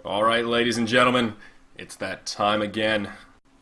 Alright, ladies and gentlemen, it's that time again.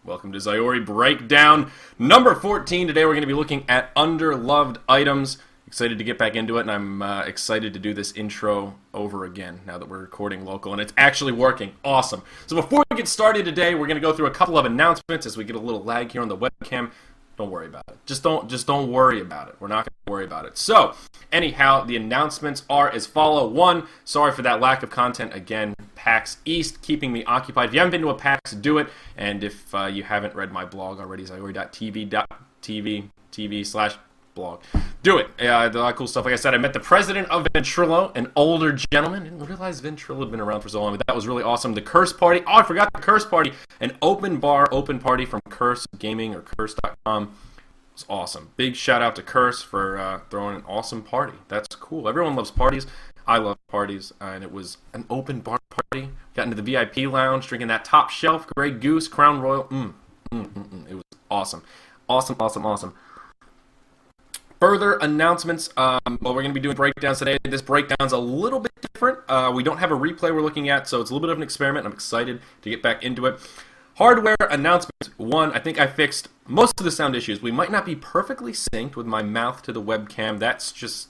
Welcome to Zyori Breakdown number 14. Today we're going to be looking at underloved items. Excited to get back into it, and I'm excited to do this intro over again now that we're recording local, and it's actually working. Awesome. So before we get started today, we're going to go through a couple of announcements as we get a little lag here on the webcam. Don't worry about it. Just don't worry about it. We're not going to worry about it. So, anyhow, the announcements are as follow. One, sorry for that lack of content again. PAX East keeping me occupied. If you haven't been to a PAX, do it. And if you haven't read my blog already, ZyoriTV.tv/blog. Do it. A lot of cool stuff. Like I said, I met the president of Ventrilo, an older gentleman. I didn't realize Ventrilo had been around for so long, but that was really awesome. The Curse Party. Oh, I forgot the Curse Party. An open party from Curse Gaming or Curse.com. It's awesome. Big shout out to Curse for throwing an awesome party. That's cool. Everyone loves parties. I love parties, and it was an open bar party. Got into the VIP lounge, drinking that top shelf Grey Goose Crown Royal. It was awesome. Awesome. Further announcements. Well, we're going to be doing breakdowns today. This breakdown's a little bit different. We don't have a replay we're looking at, so it's a little bit of an experiment. I'm excited to get back into it. Hardware announcements. One, I think I fixed most of the sound issues. We might not be perfectly synced with my mouth to the webcam. That's just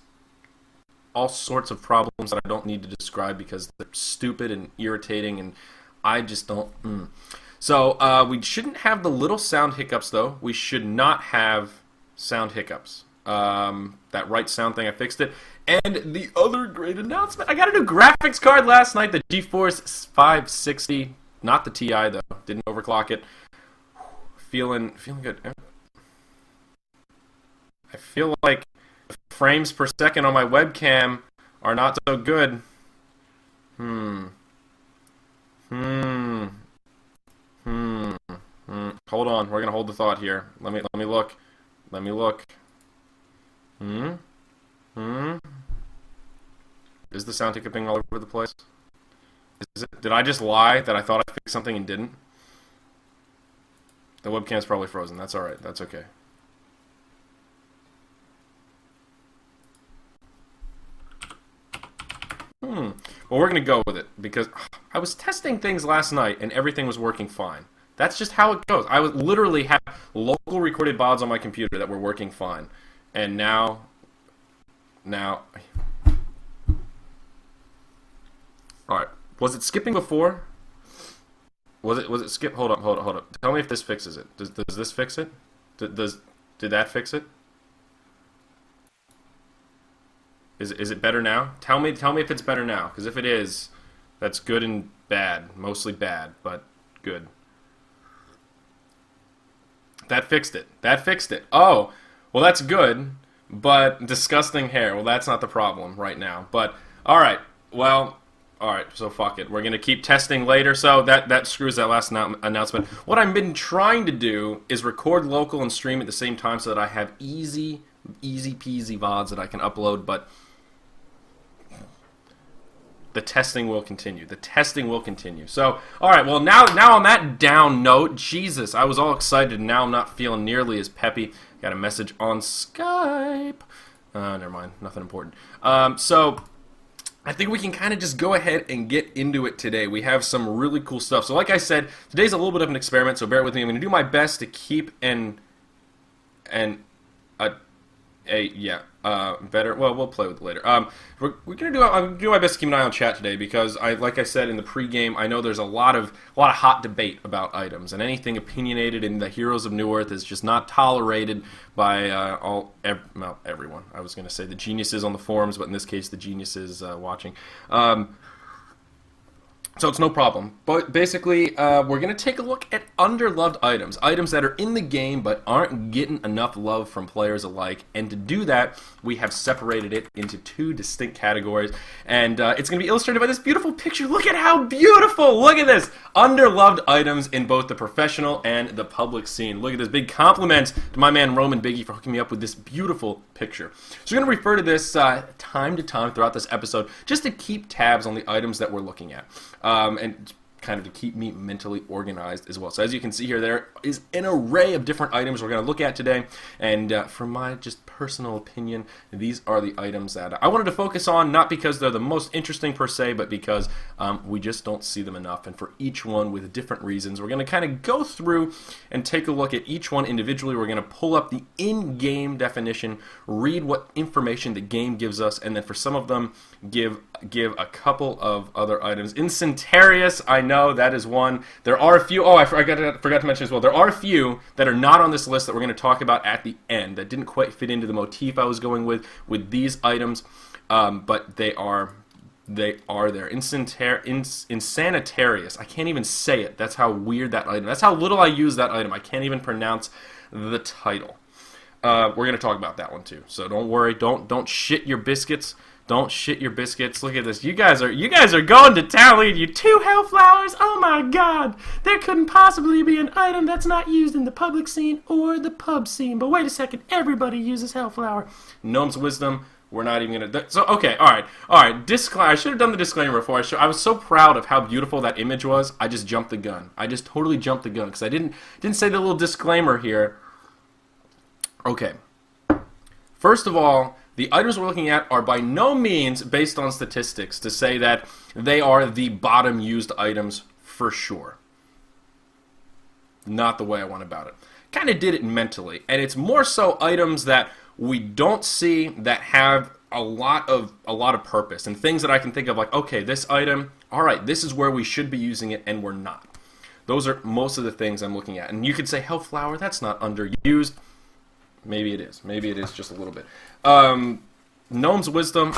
all sorts of problems that I don't need to describe because they're stupid and irritating, and I just don't. So we shouldn't have the little sound hiccups, though. We should not have sound hiccups. That right sound thing, I fixed it. And the other great announcement, I got a new graphics card last night, the GeForce 560, not the TI though, didn't overclock it. Feeling good. I feel like the frames per second on my webcam are not so good. Hold on, we're gonna hold the thought here. Let me look. Is the sound hiccuping all over the place? Did I just lie that I thought I fixed something and didn't? The webcam's probably frozen. That's alright. That's okay. Well, we're going to go with it because I was testing things last night and everything was working fine. That's just how it goes. I would literally have local recorded VODs on my computer that were working fine. And now... Alright. Was it skipping before? Was it skip? Hold up. Tell me if this fixes it. Does this fix it? Did that fix it? Is it better now? Tell me if it's better now. Because if it is, that's good and bad. Mostly bad, but good. That fixed it. Oh, well that's good, but disgusting hair. Well, that's not the problem right now. But alright, so fuck it. We're going to keep testing later, so that screws that last announcement. What I've been trying to do is record local and stream at the same time so that I have easy peasy VODs that I can upload, but the testing will continue. So, alright, well, now on that down note, Jesus, I was all excited, and now I'm not feeling nearly as peppy. Got a message on Skype. Never mind. Nothing important. So, I think we can kind of just go ahead and get into it today. We have some really cool stuff. So, like I said, today's a little bit of an experiment, so bear with me. I'm going to do my best to keep better. Well, we'll play with it later. We're gonna do. I'm gonna do my best to keep an eye on chat today because like I said in the pregame, I know there's a lot of hot debate about items, and anything opinionated in the heroes of Newerth is just not tolerated by everyone. I was gonna say the geniuses on the forums, but in this case, the geniuses watching. So it's no problem. But basically, we're going to take a look at underloved items. Items that are in the game but aren't getting enough love from players alike. And to do that, we have separated it into two distinct categories. And it's going to be illustrated by this beautiful picture. Look at how beautiful! Look at this! Underloved items in both the professional and the public scene. Look at this. Big compliment to my man Roman Biggie for hooking me up with this beautiful picture. So we're going to refer to this time to time throughout this episode just to keep tabs on the items that we're looking at. And kind of to keep me mentally organized as well. So as you can see here, there is an array of different items we're going to look at today, and from my just personal opinion, these are the items that I wanted to focus on, not because they're the most interesting per se, but because we just don't see them enough, and for each one with different reasons. We're going to kind of go through and take a look at each one individually. We're going to pull up the in-game definition, read what information the game gives us, and then for some of them, give a couple of other items. Incentarius, I know that is one. There are a few. Oh, I forgot to mention as well. There are a few that are not on this list that we're going to talk about at the end that didn't quite fit into the motif I was going with these items, but they are there. Insanitarius. I can't even say it. That's how weird that item. That's how little I use that item. I can't even pronounce the title. We're going to talk about that one too. So don't worry. Don't shit your biscuits. Don't shit your biscuits. Look at this. You guys are going to town. Look at you. 2 Hellflowers. Oh my god. There couldn't possibly be an item that's not used in the public scene or the pub scene. But wait a second. Everybody uses Hellflower. Gnomes Wisdom. We're not even going to... So, okay. All right. Disclaimer. I should have done the disclaimer before. I was so proud of how beautiful that image was. I just jumped the gun. I just totally jumped the gun because I didn't say the little disclaimer here. Okay. First of all, the items we're looking at are by no means based on statistics to say that they are the bottom used items for sure. Not the way I went about it. Kind of did it mentally, and it's more so items that we don't see that have a lot of purpose and things that I can think of like, okay, this item, all right, this is where we should be using it, and we're not. Those are most of the things I'm looking at, and you could say Hellflower, that's not underused. Maybe it is. Maybe it is just a little bit. Gnomes Wisdom.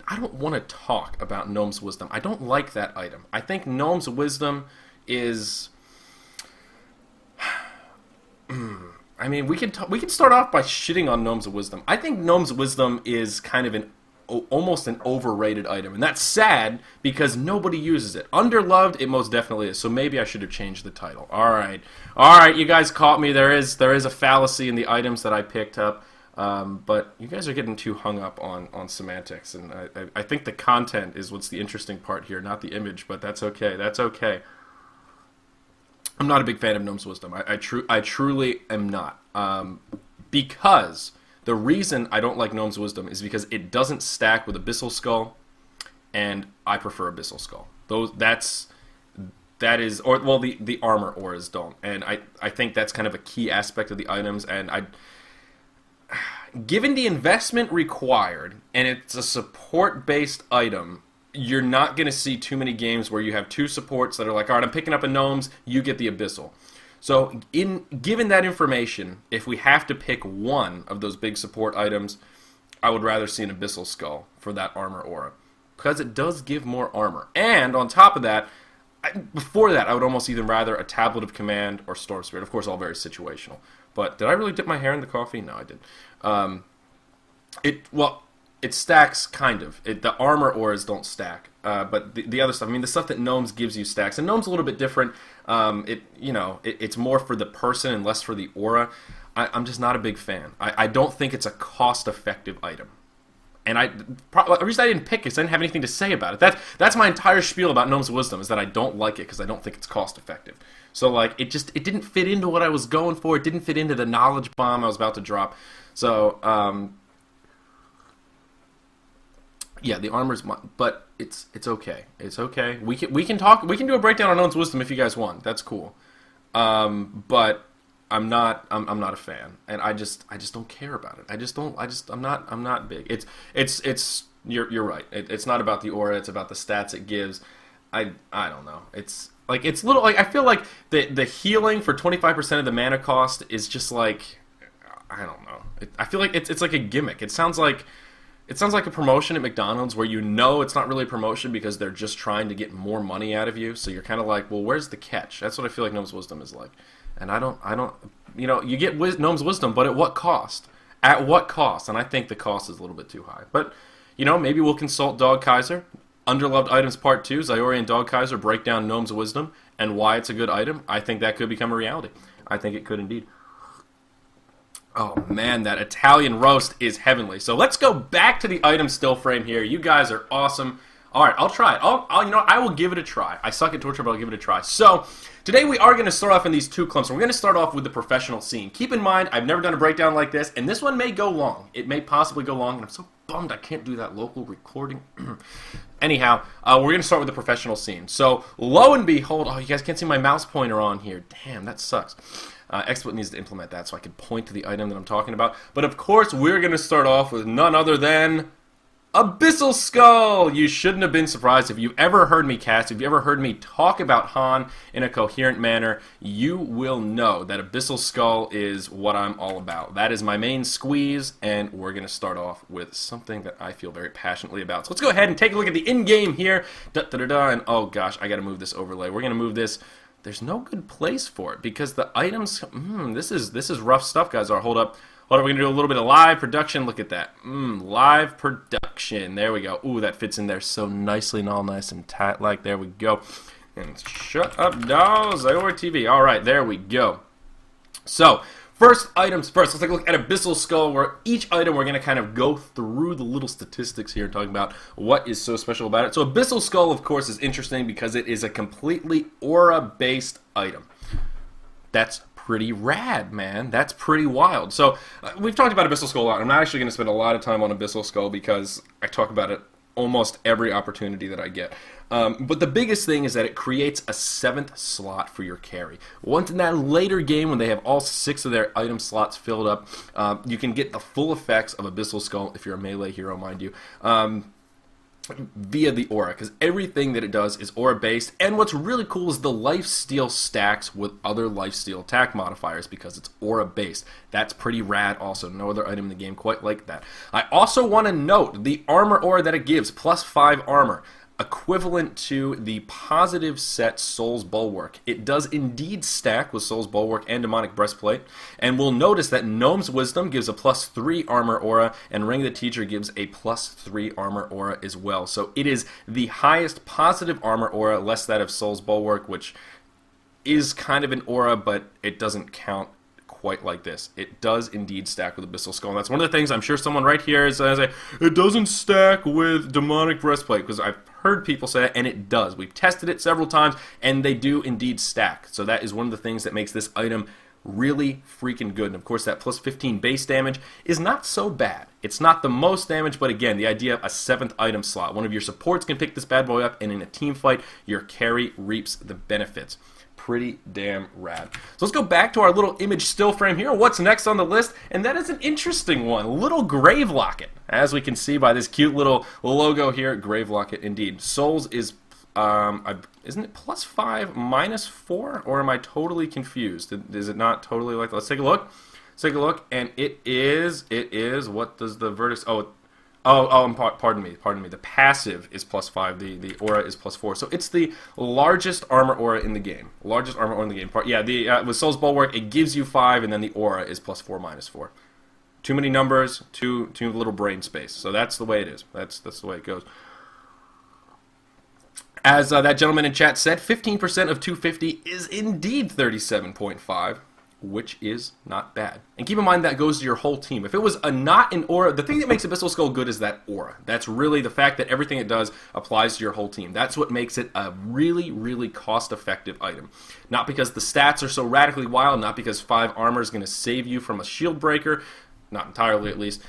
I don't want to talk about Gnomes Wisdom. I don't like that item. I think Gnomes Wisdom is... I mean, we can start off by shitting on Gnomes Wisdom. I think Gnomes Wisdom is kind of almost an overrated item, and that's sad because nobody uses it. Underloved, it most definitely is. So maybe I should have changed the title. All right, you guys caught me. There is a fallacy in the items that I picked up, but you guys are getting too hung up on semantics, and I think the content is what's the interesting part here, not the image. But that's okay. That's okay. I'm not a big fan of Gnomes Wisdom. I truly am not, because. The reason I don't like Gnomes Wisdom is because it doesn't stack with Abyssal Skull, and I prefer Abyssal Skull. The armor auras don't, and I think that's kind of a key aspect of the items. And given the investment required, and it's a support-based item, you're not going to see too many games where you have 2 supports that are like, all right, I'm picking up a Gnomes, you get the Abyssal. So, given that information, if we have to pick one of those big support items, I would rather see an Abyssal Skull for that armor aura, because it does give more armor. And on top of that, before that, I would almost even rather a Tablet of Command or Storm Spirit. Of course, all very situational. But did I really dip my hair in the coffee? No, I didn't. It stacks, kind of. The armor auras don't stack. But the other stuff, I mean, the stuff that Gnomes gives you stacks. And Gnomes a little bit different. It's more for the person and less for the aura. I'm just not a big fan. I don't think it's a cost-effective item. And the reason I didn't pick it is I didn't have anything to say about it. That's my entire spiel about Gnomes Wisdom, is that I don't like it because I don't think it's cost-effective. So, like, it didn't fit into what I was going for. It didn't fit into the knowledge bomb I was about to drop. So, yeah, the armor's but it's okay. It's okay. We can do a breakdown on Gnomes Wisdom if you guys want. That's cool. But I'm not a fan, and I just don't care about it. I'm not big. It's you're right. It's not about the aura. It's about the stats it gives. I don't know. It's little, like, I feel like the healing for 25% of the mana cost is just like, I don't know. I feel like it's like a gimmick. It sounds like a promotion at McDonald's where you know it's not really a promotion because they're just trying to get more money out of you. So you're kind of like, well, where's the catch? That's what I feel like Gnomes Wisdom is like. And I don't, you get Gnomes Wisdom, but at what cost? At what cost? And I think the cost is a little bit too high. But, maybe we'll consult Dog Kaiser. Underloved Items Part 2, Zyori and Dog Kaiser break down Gnomes Wisdom and why it's a good item. I think that could become a reality. I think it could indeed. Oh, man, that Italian roast is heavenly. So let's go back to the item still frame here. You guys are awesome. All right, I'll try it. I will give it a try. I suck at torture, but I'll give it a try. So, today we are going to start off in these two clumps. We're going to start off with the professional scene. Keep in mind, I've never done a breakdown like this, and this one may go long. It may possibly go long, and I'm so bummed I can't do that local recording. Anyhow, we're going to start with the professional scene. So, lo and behold, oh, you guys can't see my mouse pointer on here. Damn, that sucks. XSplit needs to implement that so I can point to the item that I'm talking about. But of course, we're going to start off with none other than Abyssal Skull! You shouldn't have been surprised. If you've ever heard me cast, if you ever heard me talk about Han in a coherent manner, you will know that Abyssal Skull is what I'm all about. That is my main squeeze, and we're going to start off with something that I feel very passionately about. So let's go ahead and take a look at the in-game here. And oh gosh, I got to move this overlay. We're going to move this. There's no good place for it because the items. This is rough stuff, guys. Hold up. We're going to do a little bit of live production. Look at that. Live production. There we go. Ooh, that fits in there so nicely and all nice and tight. Like, there we go. And shut up, no, ZyoriTV. All right, there we go. So, first items first. Let's take a look at Abyssal Skull, where each item we're going to kind of go through the little statistics here, talking about what is so special about it. So, Abyssal Skull, of course, is interesting because it is a completely aura-based item. That's pretty rad, man. That's pretty wild. So, we've talked about Abyssal Skull a lot. I'm not actually going to spend a lot of time on Abyssal Skull because I talk about it almost every opportunity that I get. But the biggest thing is that it creates a 7th slot for your carry. Once in that later game, when they have all 6 of their item slots filled up, you can get the full effects of Abyssal Skull, if you're a melee hero, mind you, via the aura, because everything that it does is aura based. And what's really cool is the lifesteal stacks with other lifesteal attack modifiers because it's aura based. That's pretty rad also. No other item in the game quite like that. I also want to note the armor aura that it gives, plus 5 armor, equivalent to the positive set Soul's Bulwark. It does indeed stack with Soul's Bulwark and Demonic Breastplate, and we'll notice that Gnomes Wisdom gives a plus 3 armor aura, and Ring of the Teacher gives a plus 3 armor aura as well. So it is the highest positive armor aura, less that of Soul's Bulwark, which is kind of an aura, but it doesn't count quite like this. It does indeed stack with Abyssal Skull. And that's one of the things I'm sure someone right here is saying, it doesn't stack with Demonic Breastplate, because I've heard people say that, and it does. We've tested it several times, and they do indeed stack. So that is one of the things that makes this item really freaking good. And of course, that plus 15 base damage is not so bad. It's not the most damage, but again, the idea of a 7th item slot. One of your supports can pick this bad boy up, and in a team fight, your carry reaps the benefits. Pretty damn rad. So let's go back to our little image still frame here. What's next on the list? And that is an interesting one. Little Gravelock. As we can see by this cute little logo here, Gravelock indeed. Souls is, isn't it plus 5 minus 4? Or am I totally confused? Is it not totally like that? Let's take a look. Let's take a look. And it is, what does the vertex, pardon me. The passive is plus 5. The aura is plus 4. So it's the largest armor aura in the game. Largest armor aura in the game. Yeah, with Soul's Bulwark, it gives you 5, and then the aura is plus 4 minus 4. Too many numbers, too little brain space. So that's the way it is. That's the way it goes. As that gentleman in chat said, 15% of 250 is indeed 37.5. Which is not bad. And keep in mind that goes to your whole team. If it was not an aura, the thing that makes Abyssal Skull good is that aura. That's really the fact that everything it does applies to your whole team. That's what makes it a really, really cost-effective item. Not because the stats are so radically wild, not because 5 armor is going to save you from a shield breaker, not entirely at least,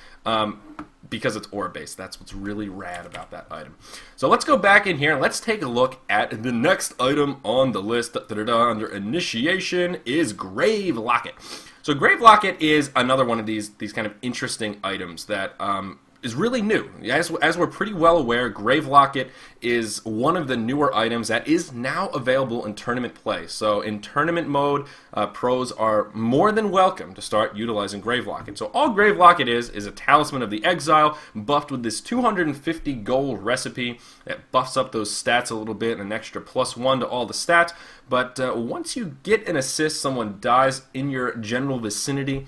because it's aura-based. That's what's really rad about that item. So let's go back in here and let's take a look at the next item on the list. Under Initiation is Gravelock. So Gravelock is another one of these kind of interesting items that is really new. As we're pretty well aware, Gravelock is one of the newer items that is now available in tournament play. So in tournament mode, pros are more than welcome to start utilizing Gravelock. So all Gravelock is a Talisman of the Exile, buffed with this 250 gold recipe that buffs up those stats a little bit, an extra plus 1 to all the stats. But once you get an assist, someone dies in your general vicinity,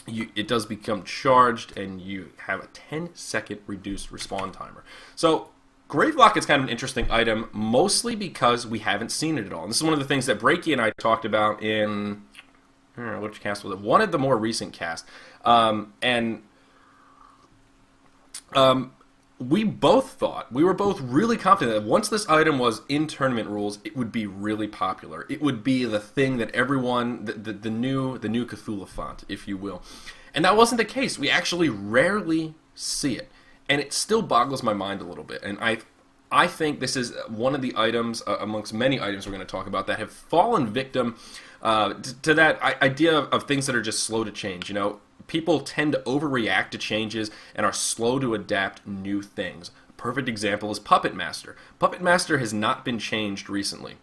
it does become charged, and you have a 10-second reduced respawn timer. So Gravelock is kind of an interesting item, mostly because we haven't seen it at all. And this is one of the things that Breaky and I talked about in, which cast was it? One of the more recent casts. we both thought, we were both really confident that once this item was in tournament rules, it would be really popular. It would be the thing that everyone, the new Cthulhu font, if you will. And that wasn't the case. We actually rarely see it. And it still boggles my mind a little bit. And I think this is one of the items, amongst many items we're going to talk about, that have fallen victim to that idea of things that are just slow to change. You know, people tend to overreact to changes and are slow to adapt new things. A perfect example is Puppet Master. Puppet Master has not been changed recently,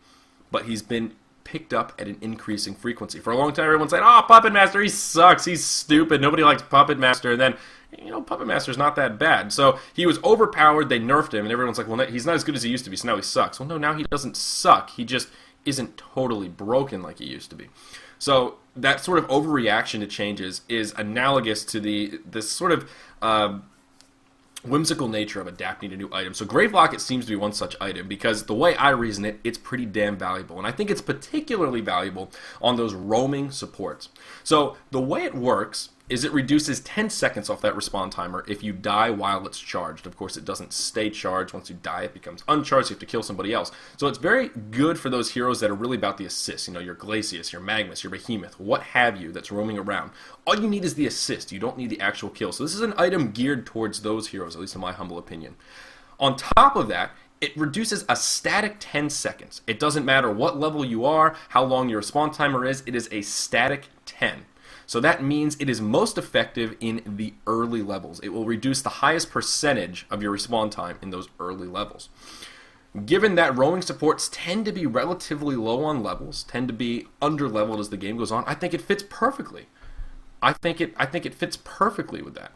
but he's been picked up at an increasing frequency. For a long time, everyone said, "Oh, Puppet Master, he sucks, he's stupid, nobody likes Puppet Master," and then, you know, Puppet Master's not that bad. So he was overpowered, they nerfed him, and everyone's like, well, he's not as good as he used to be, so now he sucks. Well, no, now he doesn't suck, he just isn't totally broken like he used to be. So that sort of overreaction to changes is analogous to this sort of whimsical nature of adapting to new items. So Gravelock, it seems to be one such item, because the way I reason it, it's pretty damn valuable. And I think it's particularly valuable on those roaming supports. So the way it works is it reduces 10 seconds off that respawn timer if you die while it's charged. Of course, it doesn't stay charged. Once you die, it becomes uncharged, so you have to kill somebody else. So it's very good for those heroes that are really about the assist. You know, your Glacius, your Magmus, your Behemoth, what have you that's roaming around. All you need is the assist. You don't need the actual kill. So this is an item geared towards those heroes, at least in my humble opinion. On top of that, it reduces a static 10 seconds. It doesn't matter what level you are, how long your respawn timer is, it is a static 10. So that means it is most effective in the early levels. It will reduce the highest percentage of your respawn time in those early levels. Given that roaming supports tend to be relatively low on levels, tend to be under-leveled as the game goes on, I think it fits perfectly. I think it fits perfectly with that.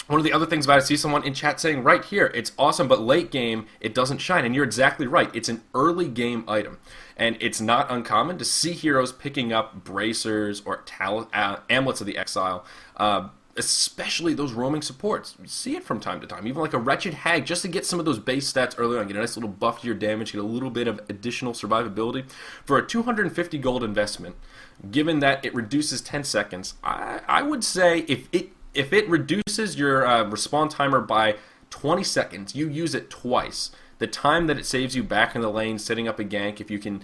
One of the other things about it, I see someone in chat saying right here, it's awesome, but late game, it doesn't shine. And you're exactly right. It's an early game item. And it's not uncommon to see heroes picking up bracers or amulets of the exile, especially those roaming supports. You see it from time to time, even like a Wretched Hag, just to get some of those base stats early on, get a nice little buff to your damage, get a little bit of additional survivability. For a 250 gold investment, given that it reduces 10 seconds, I would say if it reduces your respawn timer by 20 seconds, you use it twice. The time that it saves you back in the lane, setting up a gank, if you can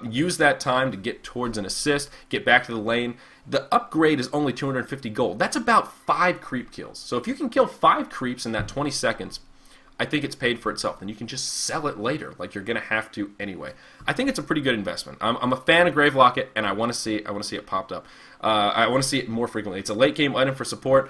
use that time to get towards an assist, get back to the lane, the upgrade is only 250 gold. That's about 5 creep kills. So if you can kill 5 creeps in that 20 seconds, I think it's paid for itself. And you can just sell it later, like you're going to have to anyway. I think it's a pretty good investment. I'm a fan of Gravelock, and I want to see it popped up. I want to see it more frequently. It's a late game item for support.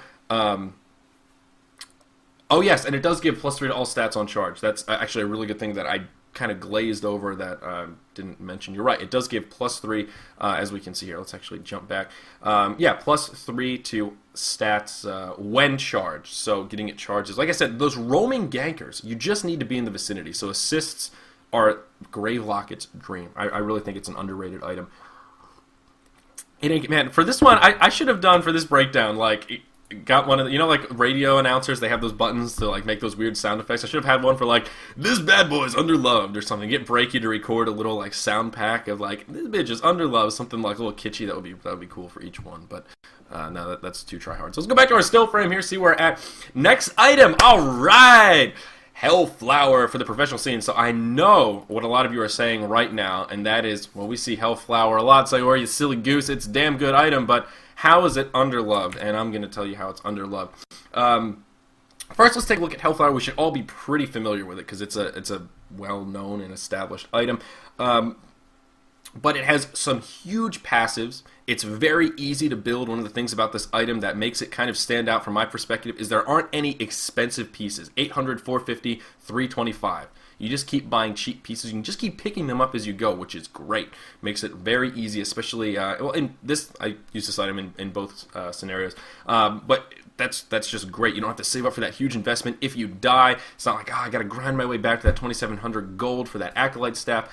Oh yes, and it does give +3 to all stats on charge. That's actually a really good thing that I kind of glazed over that didn't mention. You're right, it does give +3, as we can see here. Let's actually jump back. Yeah, +3 to stats when charged. So getting it charged is, like I said, those roaming gankers, you just need to be in the vicinity. So assists are Gravelock's dream. I really think it's an underrated item. Man, for this one, I should have done for this breakdown, like, got one of the, you know, like radio announcers, they have those buttons to like make those weird sound effects. I should have had one for like, this bad boy's underloved or something. Get Breaky to record a little like sound pack of like, this bitch is underloved, something like a little kitschy. That would be cool for each one. But no, that's too try hard. So let's go back to our still frame here, see where we're at. Next item, all right. Hellflower for the professional scene. So I know what a lot of you are saying right now, and that is, well, we see Hellflower a lot. Zyori, you silly goose, it's a damn good item, but how is it underloved? And I'm going to tell you how it's underloved. First, let's take a look at Hellflower. We should all be pretty familiar with it because it's a well-known and established item. But it has some huge passives. It's very easy to build. One of the things about this item that makes it kind of stand out from my perspective is there aren't any expensive pieces. 800, 450, 325. You just keep buying cheap pieces. You can just keep picking them up as you go, which is great. Makes it very easy, especially, well, in this, I use this item in both scenarios. But that's just great. You don't have to save up for that huge investment if you die. It's not like, I got to grind my way back to that 2,700 gold for that Acolyte staff.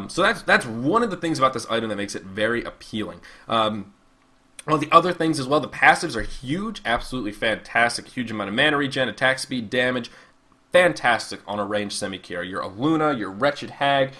So that's one of the things about this item that makes it very appealing. One of the other things as well, the passives are huge, absolutely fantastic. Huge amount of mana regen, attack speed, damage. Fantastic on a ranged semi-carry. Your Aluna, your Wretched Hag,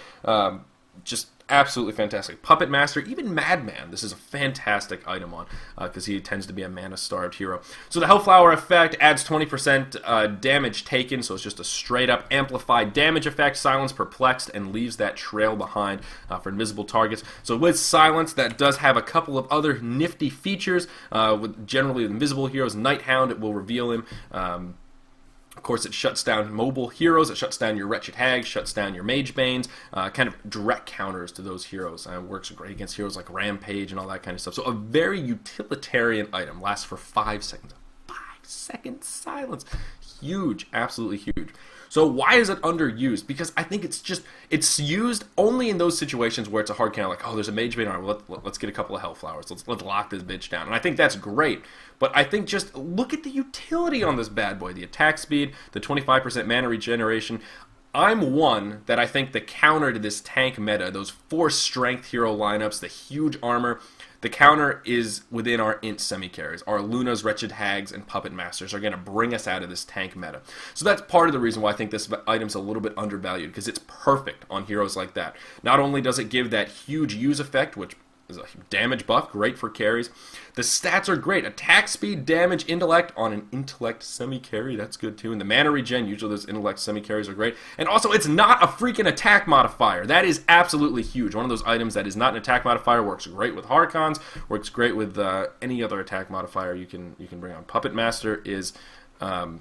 just absolutely fantastic. Puppet Master, even Madman, this is a fantastic item on, because he tends to be a mana-starved hero. So the Hellflower effect adds 20% damage taken, so it's just a straight-up amplified damage effect. Silence Perplexed, and leaves that trail behind for invisible targets. So with Silence, that does have a couple of other nifty features. With generally invisible heroes, Nighthound, it will reveal him. Of course, it shuts down mobile heroes, it shuts down your Wretched Hags, shuts down your Mage Banes, kind of direct counters to those heroes. Works great against heroes like Rampage and all that kind of stuff. So a very utilitarian item, lasts for 5 seconds. 5-second silence. Huge, absolutely huge. So why is it underused? Because I think it's used only in those situations where it's a hard counter, like, oh, there's a Mage Bane, all right, well, let's get a couple of Hellflowers, let's lock this bitch down. And I think that's great, but I think just look at the utility on this bad boy, the attack speed, the 25% mana regeneration. I'm one that I think the counter to this tank meta, those 4 strength hero lineups, the huge armor, the counter is within our int semi-carries. Our Lunas, Wretched Hags, and Puppet Masters are going to bring us out of this tank meta. So that's part of the reason why I think this item's a little bit undervalued, because it's perfect on heroes like that. Not only does it give that huge use effect, which is a damage buff, great for carries. The stats are great. Attack speed, damage, intellect on an intellect semi-carry, that's good too. And the mana regen, usually those intellect semi-carries are great. And also, it's not a freaking attack modifier. That is absolutely huge. One of those items that is not an attack modifier, works great with Harkons, works great with any other attack modifier you can bring on. Puppet Master is, well,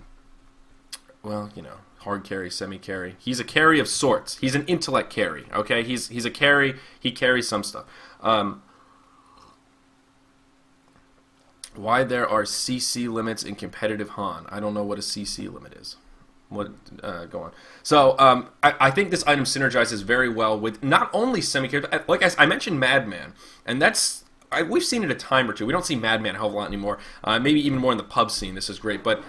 you know, hard carry, semi-carry. He's a carry of sorts. He's an intellect carry, okay? He's a carry. He carries some stuff. Why there are CC limits in competitive Han? I don't know what a CC limit is. Go on. So I think this item synergizes very well with not only semi-carry, like I mentioned Madman, and we've seen it a time or two. We don't see Madman a hell of a lot anymore. Maybe even more in the pub scene. This is great, but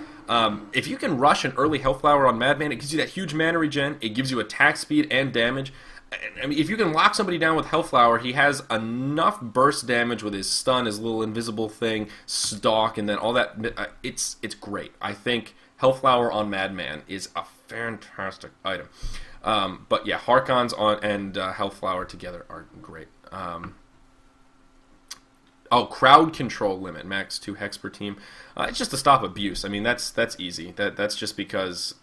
if you can rush an early Hellflower on Madman, it gives you that huge mana regen. It gives you attack speed and damage. I mean, if you can lock somebody down with Hellflower, he has enough burst damage with his stun, his little invisible thing, stalk, and then all that. It's great. I think Hellflower on Madman is a fantastic item. But yeah, Harkons and Hellflower together are great. Crowd control limit, max 2 hex per team. It's just to stop abuse. I mean, that's easy. That's just because.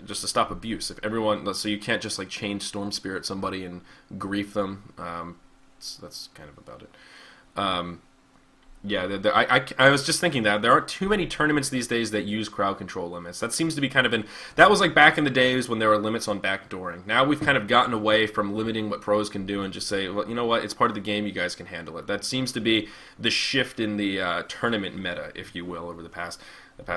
Just to stop abuse. If everyone, so you can't just like change Storm Spirit somebody and grief them. That's kind of about it. Yeah, I was just thinking that there aren't too many tournaments these days that use crowd control limits. That seems to be kind of that was like back in the days when there were limits on backdooring. Now we've kind of gotten away from limiting what pros can do and just say, well, you know what, it's part of the game, you guys can handle it. That seems to be the shift in the tournament meta, if you will, over the past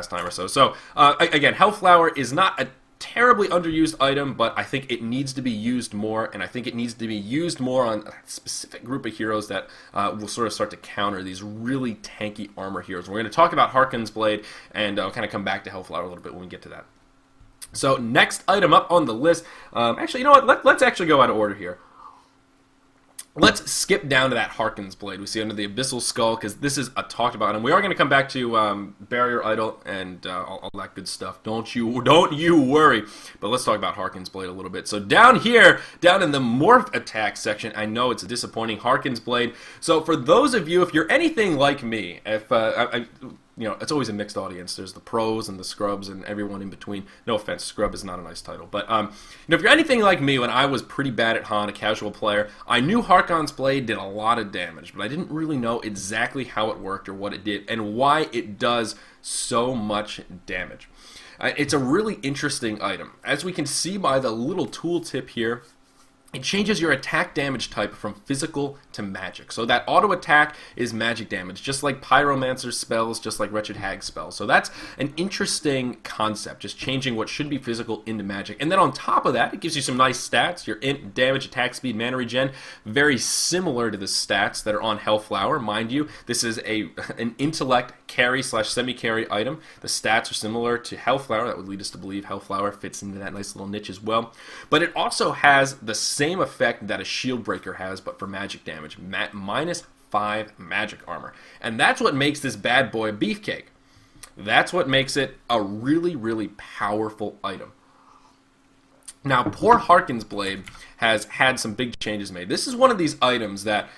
time or so. So, again, Hellflower is not a terribly underused item, but I think it needs to be used more, and I think it needs to be used more on a specific group of heroes that will sort of start to counter these really tanky armor heroes. We're going to talk about Hawkins Blade, and I'll kind of come back to Hellflower a little bit when we get to that. So, next item up on the list, actually, you know what, let's actually go out of order here. Let's skip down to that Hawkins Blade we see under the Abyssal Skull, because this is a talked about, and we are going to come back to Barrier Idol and all that good stuff. Don't you worry. But let's talk about Hawkins Blade a little bit. So down here, down in the Morph Attack section, I know it's disappointing, Hawkins Blade. So for those of you, if you're anything like me, if you know, it's always a mixed audience. There's the pros and the scrubs and everyone in between. No offense, scrub is not a nice title. But you know, if you're anything like me, when I was pretty bad at Han, a casual player, I knew Hawkins Blade did a lot of damage, but I didn't really know exactly how it worked or what it did and why it does so much damage. It's a really interesting item. As we can see by the little tooltip here, it changes your attack damage type from physical to magic. So that auto attack is magic damage, just like Pyromancer's spells, just like Wretched Hag spells. So that's an interesting concept, just changing what should be physical into magic. And then on top of that, it gives you some nice stats. Your int, damage, attack speed, mana regen, very similar to the stats that are on Hellflower. Mind you, this is an intellect carry / semi-carry item. The stats are similar to Hellflower. That would lead us to believe Hellflower fits into that nice little niche as well. But it also has the same effect that a Shield Breaker has, but for magic damage. -5 magic armor. And that's what makes this bad boy a beefcake. That's what makes it a really, really powerful item. Now, poor Hawkins Blade has had some big changes made. This is one of these items that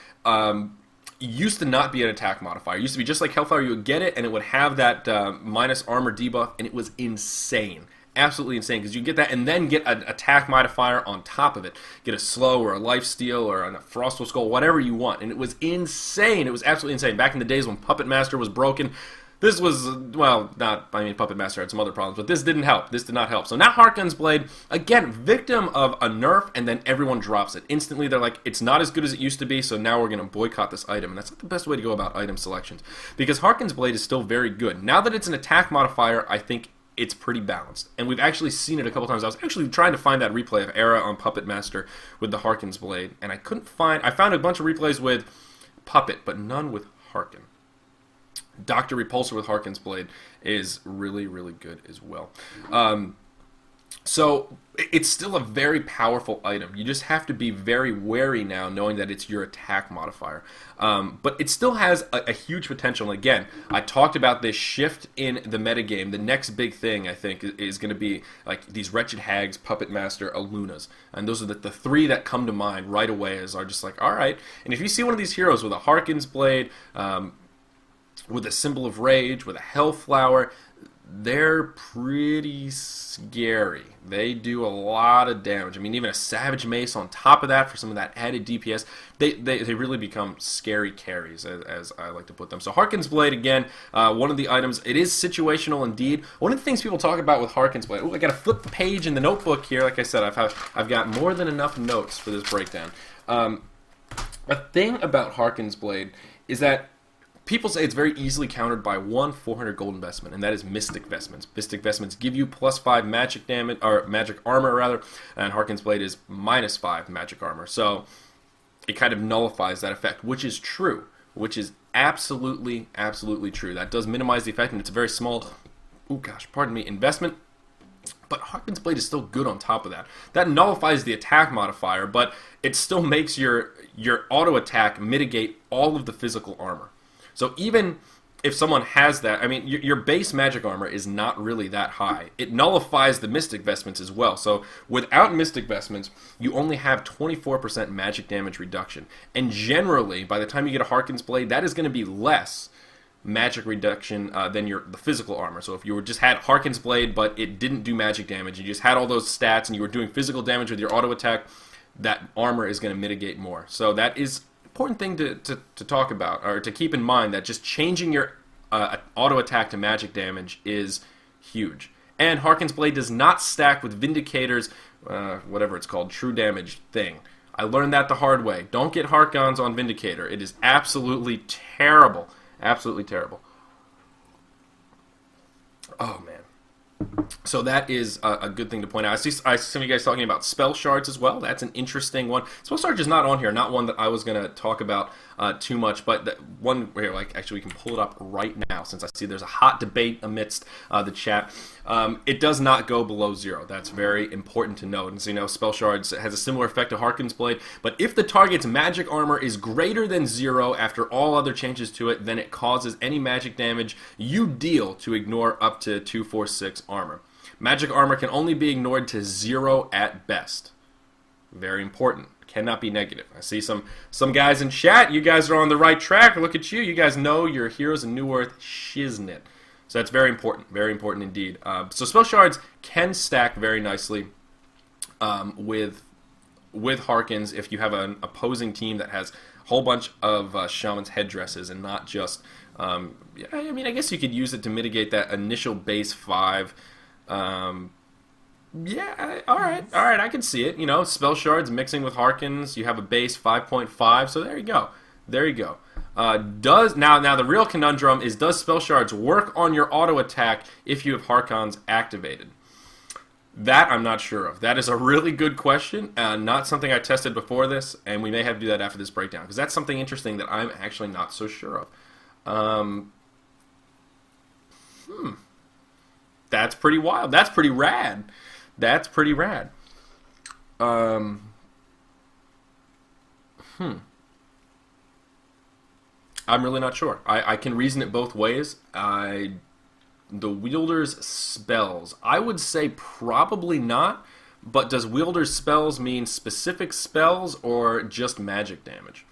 used to not be an attack modifier. It used to be just like Hellfire. You would get it, and it would have that minus armor debuff, and it was insane. Absolutely insane, because you get that and then get an attack modifier on top of it. Get a slow or a lifesteal or a frostful skull, whatever you want. And it was insane. It was absolutely insane. Back in the days when Puppet Master was broken, this was, well, not, I mean, Puppet Master had some other problems, but this didn't help. This did not help. So now Hawkins Blade, again, victim of a nerf, and then everyone drops it. Instantly, they're like, it's not as good as it used to be, so now we're going to boycott this item. And that's not the best way to go about item selections, because Hawkins Blade is still very good. Now that it's an attack modifier, I think it's pretty balanced. And we've actually seen it a couple times. I was actually trying to find that replay of Era on Puppet Master with the Hawkins Blade, and I couldn't find... I found a bunch of replays with Puppet, but none with Harkin. Dr. Repulsor with Hawkins Blade is really, really good as well. So it's still a very powerful item. You just have to be very wary now, knowing that it's your attack modifier. But it still has a huge potential. And again, I talked about this shift in the metagame. The next big thing, I think, is going to be like these Wretched Hags, Puppet Master, Alunas. And those are the three that come to mind right away as are just like, all right. And if you see one of these heroes with a Hawkins Blade, with a Symbol of Rage, with a Hellflower, they're pretty scary. They do a lot of damage. I mean, even a Savage Mace on top of that for some of that added DPS, they really become scary carries, as I like to put them. So Hawkins Blade, again, one of the items, it is situational indeed. One of the things people talk about with Hawkins Blade, I got to flip the page in the notebook here. Like I said, I've got more than enough notes for this breakdown. A thing about Hawkins Blade is that people say it's very easily countered by one 400 gold investment, and that is Mystic Vestments. Mystic Vestments give you +5 magic damage, or magic armor rather, and Hawkins Blade is -5 magic armor. So it kind of nullifies that effect, which is true, which is absolutely, absolutely true. That does minimize the effect, and it's a very small, investment. But Hawkins Blade is still good on top of that. That nullifies the attack modifier, but it still makes your auto attack mitigate all of the physical armor. So even if someone has that, I mean, your base magic armor is not really that high. It nullifies the Mystic Vestments as well. So without Mystic Vestments, you only have 24% magic damage reduction. And generally, by the time you get a Hawkins Blade, that is going to be less magic reduction than the physical armor. So if you just had Hawkins Blade, but it didn't do magic damage, you just had all those stats, and you were doing physical damage with your auto attack, that armor is going to mitigate more. So that is important thing to talk about, or to keep in mind, that just changing your auto attack to magic damage is huge. And Hawkins Blade does not stack with Vindicator's whatever it's called, true damage thing. I learned that the hard way. Don't get Harkons on Vindicator. It is absolutely terrible. Absolutely terrible. Oh man. So that is a good thing to point out. I see some of you guys talking about spell shards as well. That's an interesting one. Spell shards is not on here. Not one that I was going to talk about too much, but the one where, like, actually we can pull it up right now since I see there's a hot debate amidst the chat. It does not go below 0. That's very important to note. And so, you know, spell shards has a similar effect to Hawkins Blade, but if the target's magic armor is greater than 0 after all other changes to it, then it causes any magic damage you deal to ignore up to 246 armor. Magic armor can only be ignored to 0 at best. Very important. Cannot be negative. I see some guys in chat. You guys are on the right track. Look at you. You guys know your heroes in Newerth shiznit. So that's very important. Very important indeed. So spell shards can stack very nicely with Harkins if you have an opposing team that has a whole bunch of shaman's headdresses and not just... I mean, I guess you could use it to mitigate that initial base 5. Yeah, all right, I can see it. You know, spell shards mixing with Harkins. You have a base 5.5, so there you go. There you go. Now the real conundrum is, does spell shards work on your auto attack if you have Harkons activated? That I'm not sure of. That is a really good question. Not something I tested before this, and we may have to do that after this breakdown, because that's something interesting that I'm actually not so sure of. That's pretty wild. That's pretty rad. That's pretty rad. I'm really not sure. I can reason it both ways. The wielder's spells, I would say probably not, but does wielder's spells mean specific spells or just magic damage?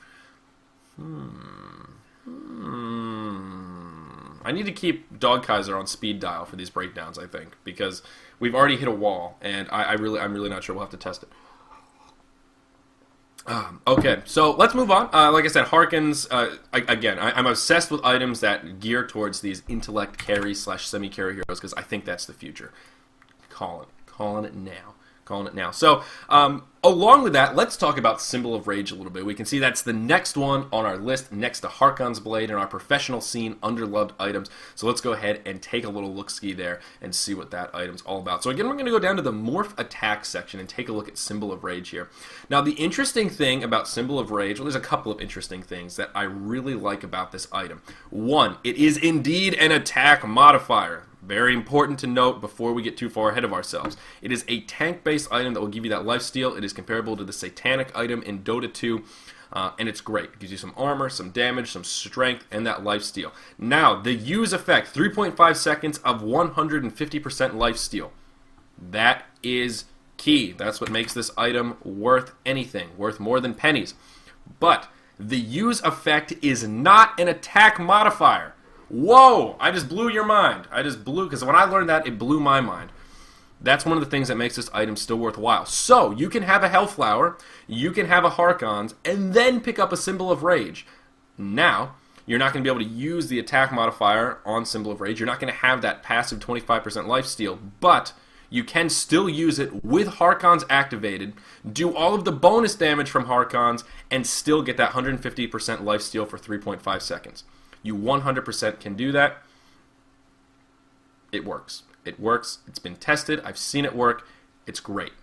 I need to keep Dog Kaiser on speed dial for these breakdowns, I think, because we've already hit a wall, and I'm really not sure. We'll have to test it. Okay, so let's move on. Like I said, Hawkins, again, I'm obsessed with items that gear towards these intellect carry / semi-carry heroes, because I think that's the future. Calling it now. So, along with that, let's talk about Symbol of Rage a little bit. We can see that's the next one on our list, next to Hawkins Blade in our professional scene, underloved items. So let's go ahead and take a little look-ski there and see what that item's all about. So again, we're going to go down to the Morph Attack section and take a look at Symbol of Rage here. Now, the interesting thing about Symbol of Rage, well, there's a couple of interesting things that I really like about this item. One, it is indeed an attack modifier. Very important to note before we get too far ahead of ourselves. It is a tank-based item that will give you that lifesteal. It is comparable to the Satanic item in Dota 2, and it's great. It gives you some armor, some damage, some strength, and that lifesteal. Now, the use effect, 3.5 seconds of 150% lifesteal. That is key. That's what makes this item worth anything, worth more than pennies. But the use effect is not an attack modifier. Whoa! I just blew your mind. Because when I learned that, it blew my mind. That's one of the things that makes this item still worthwhile. So, you can have a Hellflower, you can have a Harkons, and then pick up a Symbol of Rage. Now, you're not going to be able to use the attack modifier on Symbol of Rage. You're not going to have that passive 25% lifesteal, but you can still use it with Harkons activated, do all of the bonus damage from Harkons, and still get that 150% lifesteal for 3.5 seconds. You 100% can do that. It works. It works. It's been tested. I've seen it work. It's great.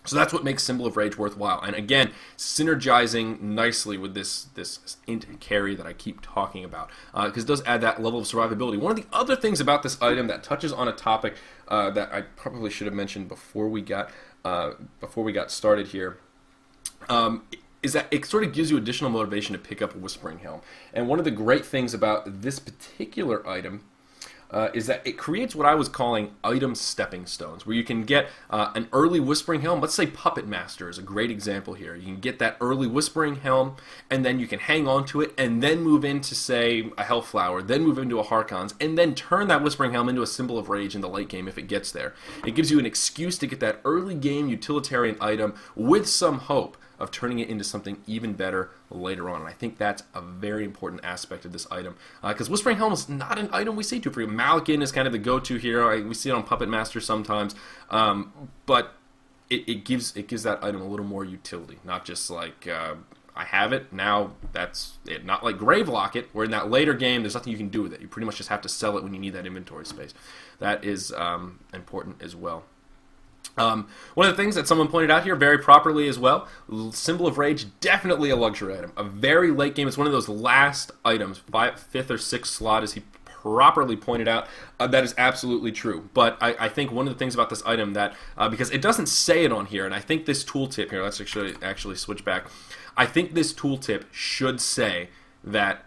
So that's what makes Symbol of Rage worthwhile. And again, synergizing nicely with this int carry that I keep talking about, because it does add that level of survivability. One of the other things about this item that touches on a topic that I probably should have mentioned before we got started here, is that it sort of gives you additional motivation to pick up a Whispering Helm. And one of the great things about this particular item is that it creates what I was calling item stepping stones, where you can get an early Whispering Helm. Let's say Puppet Master is a great example here. You can get that early Whispering Helm, and then you can hang on to it, and then move into, say, a Hellflower, then move into a Harkons, and then turn that Whispering Helm into a Symbol of Rage in the late game if it gets there. It gives you an excuse to get that early game utilitarian item with some hope of turning it into something even better later on. And I think that's a very important aspect of this item. Because Whispering Helm is not an item we see too frequently. Malkin is kind of the go-to hero. We see it on Puppet Master sometimes. But it gives that item a little more utility. Not just like, I have it, now that's it. Not like Gravelock it, where in that later game, there's nothing you can do with it. You pretty much just have to sell it when you need that inventory space. That is important as well. One of the things that someone pointed out here very properly as well, Symbol of Rage, definitely a luxury item. A very late game. It's one of those last items, 5th or 6th slot, as he properly pointed out. That is absolutely true. But I think one of the things about this item that, because it doesn't say it on here, and I think this tooltip here, let's actually switch back. I think this tooltip should say that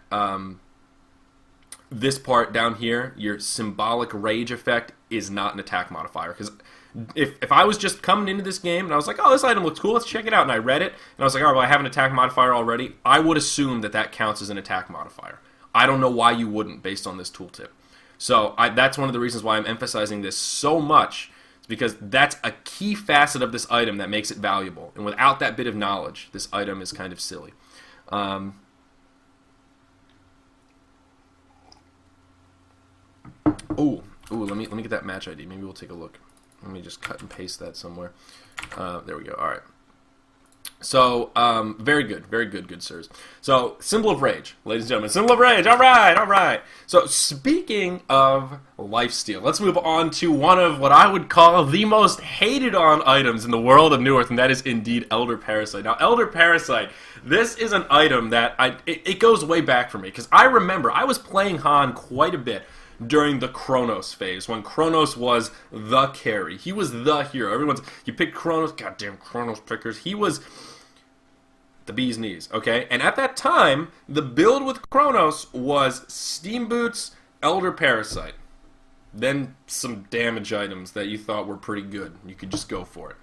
this part down here, your symbolic rage effect, is not an attack modifier. Because if I was just coming into this game and I was like, oh, this item looks cool, let's check it out, and I read it, and I was like, all right, well, I have an attack modifier already, I would assume that that counts as an attack modifier. I don't know why you wouldn't based on this tooltip. So that's one of the reasons why I'm emphasizing this so much, is because that's a key facet of this item that makes it valuable. And without that bit of knowledge, this item is kind of silly. Let me get that match ID. Maybe we'll take a look. Let me just cut and paste that somewhere. There we go. All right. So, very good, sirs. So, Symbol of Rage, ladies and gentlemen. Symbol of Rage, all right. So, speaking of lifesteal, let's move on to one of what I would call the most hated on items in the world of Newerth, and that is indeed Elder Parasite. Now, Elder Parasite, this is an item that it goes way back for me, because I remember I was playing Han quite a bit during the Kronos phase, when Kronos was the carry. He was the hero. You picked Kronos, goddamn Kronos pickers. He was the bee's knees, okay? And at that time, the build with Kronos was Steam Boots, Elder Parasite. Then some damage items that you thought were pretty good. You could just go for it.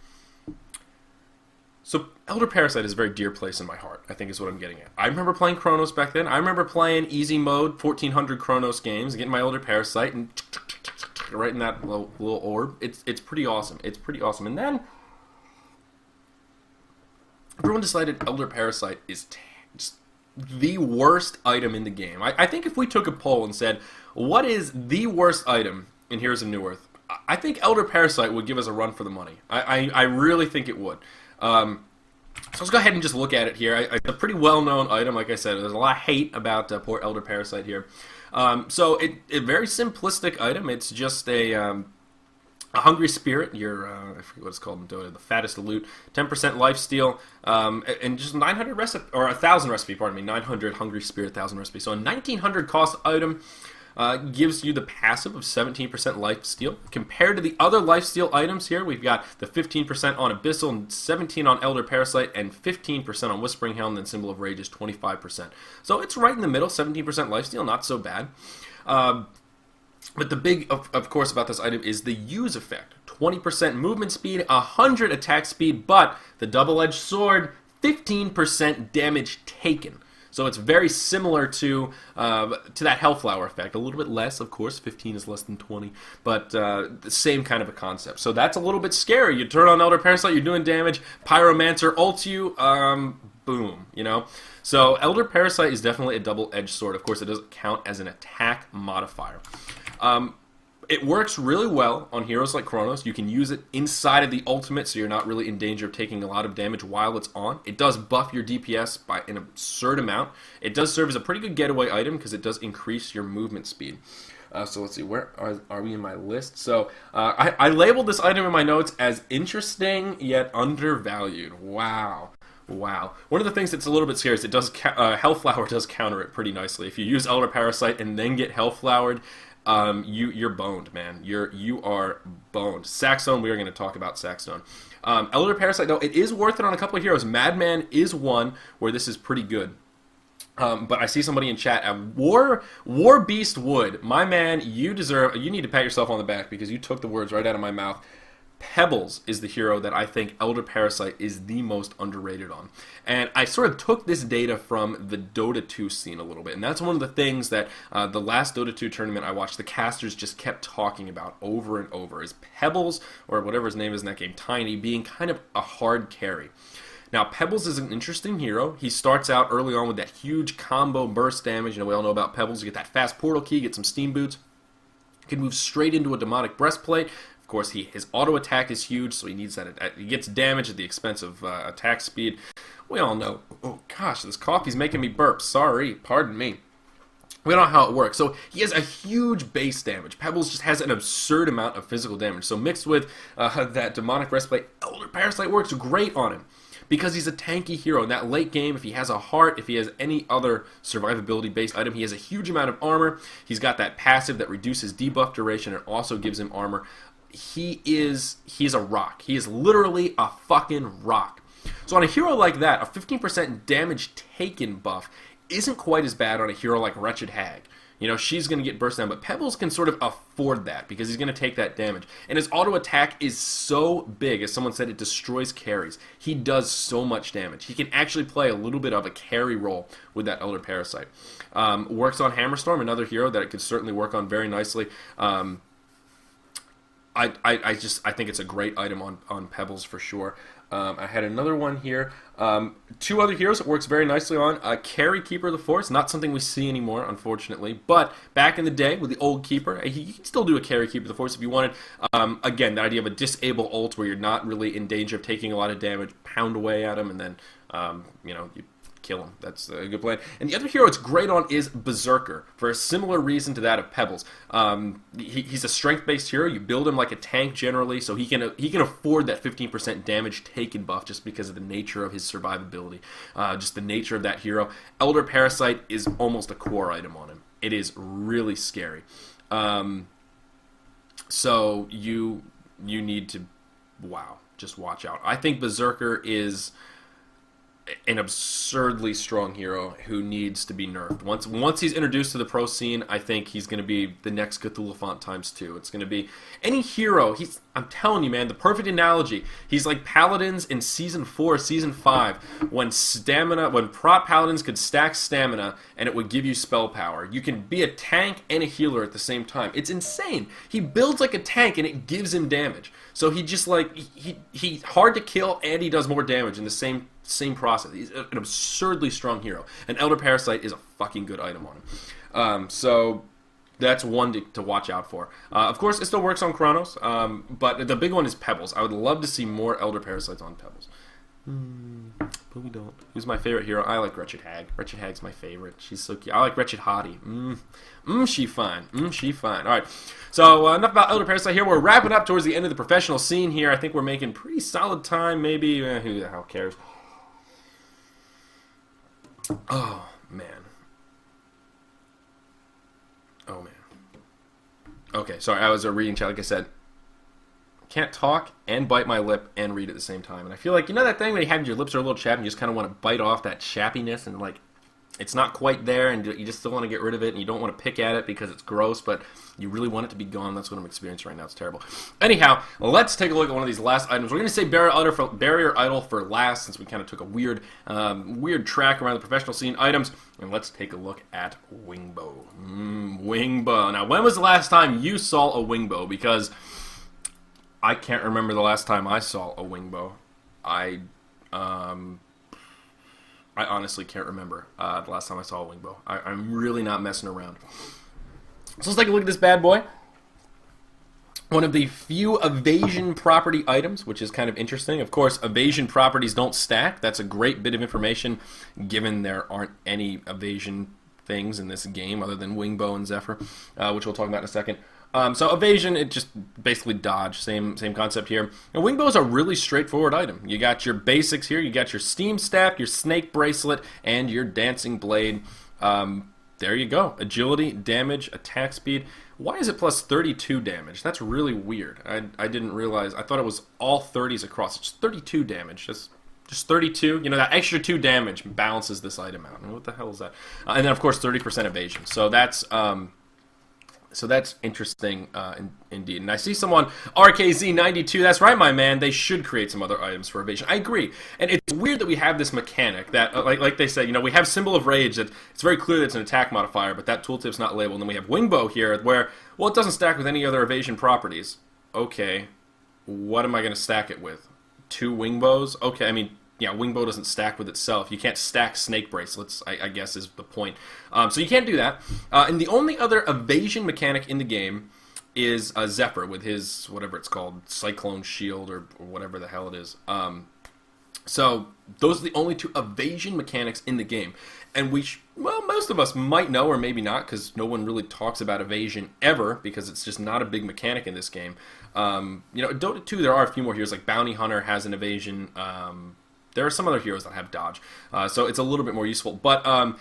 So Elder Parasite is a very dear place in my heart, I think is what I'm getting at. I remember playing Chronos back then. I remember playing easy mode, 1400 Chronos games, getting my Elder Parasite and right in that little orb. It's pretty awesome. It's pretty awesome. And then everyone decided Elder Parasite is just the worst item in the game. I think if we took a poll and said, what is the worst item in Heroes of Newerth, I think Elder Parasite would give us a run for the money. I really think it would. So let's go ahead and just look at it here. It's a pretty well-known item, like I said. There's a lot of hate about poor Elder Parasite here. So a very simplistic item. It's just a hungry spirit. I forget what it's called in Dota. The fattest loot. 10% lifesteal, and just 900 recipe or 1,000 recipe. Pardon me. 900 hungry spirit, 1,000 recipe. So a 1,900 cost item. Gives you the passive of 17% lifesteal. Compared to the other lifesteal items here, we've got the 15% on Abyssal, and 17% on Elder Parasite, and 15% on Whispering Helm, and Symbol of Rage is 25%. So it's right in the middle, 17% lifesteal, not so bad. But the big, of course, about this item is the use effect. 20% movement speed, 100 attack speed, but the double-edged sword, 15% damage taken. So it's very similar to that Hellflower effect. A little bit less, of course. 15 is less than 20. But the same kind of a concept. So that's a little bit scary. You turn on Elder Parasite, you're doing damage. Pyromancer ults you, boom, you know? So Elder Parasite is definitely a double-edged sword. Of course, it doesn't count as an attack modifier. It works really well on heroes like Chronos. You can use it inside of the ultimate, so you're not really in danger of taking a lot of damage while it's on. It does buff your DPS by an absurd amount. It does serve as a pretty good getaway item because it does increase your movement speed. So let's see, where are we in my list? So I labeled this item in my notes as interesting yet undervalued. Wow. Wow. One of the things that's a little bit scary is it does Hellflower does counter it pretty nicely. If you use Elder Parasite and then get Hellflowered, you're boned, man. You are boned. Sackstone, we are going to talk about Sackstone. Elder Parasite, though, it is worth it on a couple of heroes. Madman is one where this is pretty good. But I see somebody in chat. War Beast Wood, my man, you need to pat yourself on the back because you took the words right out of my mouth. Pebbles is the hero that I think Elder Parasite is the most underrated on. And I sort of took this data from the Dota 2 scene a little bit. And that's one of the things that the last Dota 2 tournament I watched, the casters just kept talking about over and over, is Pebbles, or whatever his name is in that game, Tiny, being kind of a hard carry. Now, Pebbles is an interesting hero. He starts out early on with that huge combo burst damage. You know, we all know about Pebbles. You get that fast portal key, get some steam boots. You can move straight into a demonic breastplate. Of course, his auto attack is huge, so he needs that. He gets damage at the expense of attack speed. We all know. Oh gosh, this coffee's making me burp. Sorry, pardon me. We don't know how it works. So he has a huge base damage. Pebbles just has an absurd amount of physical damage. So mixed with that demonic breastplate, Elder Parasite works great on him. Because he's a tanky hero. In that late game, if he has a heart, if he has any other survivability-based item, he has a huge amount of armor. He's got that passive that reduces debuff duration and also gives him armor. He's a rock. He is literally a fucking rock. So on a hero like that, a 15% damage taken buff isn't quite as bad on a hero like Wretched Hag. You know, she's going to get burst down, but Pebbles can sort of afford that because he's going to take that damage. And his auto attack is so big, as someone said, it destroys carries. He does so much damage. He can actually play a little bit of a carry role with that Elder Parasite. Works on Hammerstorm, another hero that it could certainly work on very nicely. I think it's a great item on Pebbles for sure. I had another one here. Two other heroes it works very nicely on. Carry Keeper of the Forest, not something we see anymore, unfortunately. But back in the day with the old Keeper, you can still do a Carry Keeper of the Forest if you wanted. Again, the idea of a disable ult where you're not really in danger of taking a lot of damage, pound away at him, and then you kill him. That's a good plan. And the other hero it's great on is Berserker, for a similar reason to that of Pebbles. He's a strength-based hero. You build him like a tank generally, so he can afford that 15% damage taken buff just because of the nature of his survivability, just the nature of that hero. Elder Parasite is almost a core item on him. It is really scary. So you need to, just watch out. I think Berserker is an absurdly strong hero who needs to be nerfed. Once he's introduced to the pro scene, I think he's going to be the next Cthulhu Font times 2. It's going to be any hero. I'm telling you, man, the perfect analogy. He's like paladins in Season 4, Season 5, when prot paladins could stack stamina and it would give you spell power. You can be a tank and a healer at the same time. It's insane. He builds like a tank and it gives him damage. So he just like, he's hard to kill and he does more damage in the same process. He's an absurdly strong hero. And Elder Parasite is a fucking good item on him. So that's one to watch out for. Of course, it still works on Chronos, but the big one is Pebbles. I would love to see more Elder Parasites on Pebbles. But we don't. Who's my favorite hero? I like Wretched Hag. Wretched Hag's my favorite. She's so cute. I like Wretched Hottie. She fine. She fine. Alright, so enough about Elder Parasite here. We're wrapping up towards the end of the professional scene here. I think we're making pretty solid time, maybe. Who the hell cares? Oh, man. Oh, man. Okay, sorry, I was reading chat, like I said. Can't talk and bite my lip and read at the same time. And I feel like, you know that thing when you have your lips are a little chapped and you just kind of want to bite off that chappiness and, like, it's not quite there and you just still want to get rid of it and you don't want to pick at it because it's gross, but you really want it to be gone. That's what I'm experiencing right now. It's terrible. Anyhow, let's take a look at one of these last items. We're going to say Barrier Idol for last since we kind of took a weird track around the professional scene items. And let's take a look at Wingbow. Wingbow. Now, when was the last time you saw a Wingbow? Because I can't remember the last time I saw a Wingbow. I honestly can't remember the last time I saw a Wingbow. I'm really not messing around. So let's take a look at this bad boy. One of the few evasion property items, which is kind of interesting. Of course, evasion properties don't stack. That's a great bit of information, given there aren't any evasion things in this game other than Wingbow and Zephyr, which we'll talk about in a second. So evasion, it just basically dodge, same concept here. And Wingbow is a really straightforward item. You got your basics here. You got your Steam Staff, your Snake Bracelet, and your Dancing Blade. There you go. Agility, damage, attack speed. Why is it plus 32 damage? That's really weird. I didn't realize. I thought it was all 30s across. It's 32 damage. Just 32. You know, that extra 2 damage balances this item out. What the hell is that? And then, of course, 30% evasion. So that's interesting indeed. And I see someone, RKZ92, that's right, my man, they should create some other items for evasion. I agree. And it's weird that we have this mechanic that, like they said, you know, we have Symbol of Rage that it's very clear that it's an attack modifier, but that tooltip's not labeled. And then we have Wingbow here where, well, it doesn't stack with any other evasion properties. Okay, what am I going to stack it with? 2 Wingbows? Okay, I mean, yeah, Wingbow doesn't stack with itself. You can't stack Snake Bracelets, I guess is the point. So you can't do that. And the only other evasion mechanic in the game is Zephyr with his, whatever it's called, Cyclone Shield or whatever the hell it is. So those are the only 2 evasion mechanics in the game. And well, most of us might know, or maybe not, because no one really talks about evasion ever, because it's just not a big mechanic in this game. You know, Dota 2, there are a few more heroes, like Bounty Hunter has an evasion. There are some other heroes that have dodge, so it's a little bit more useful. But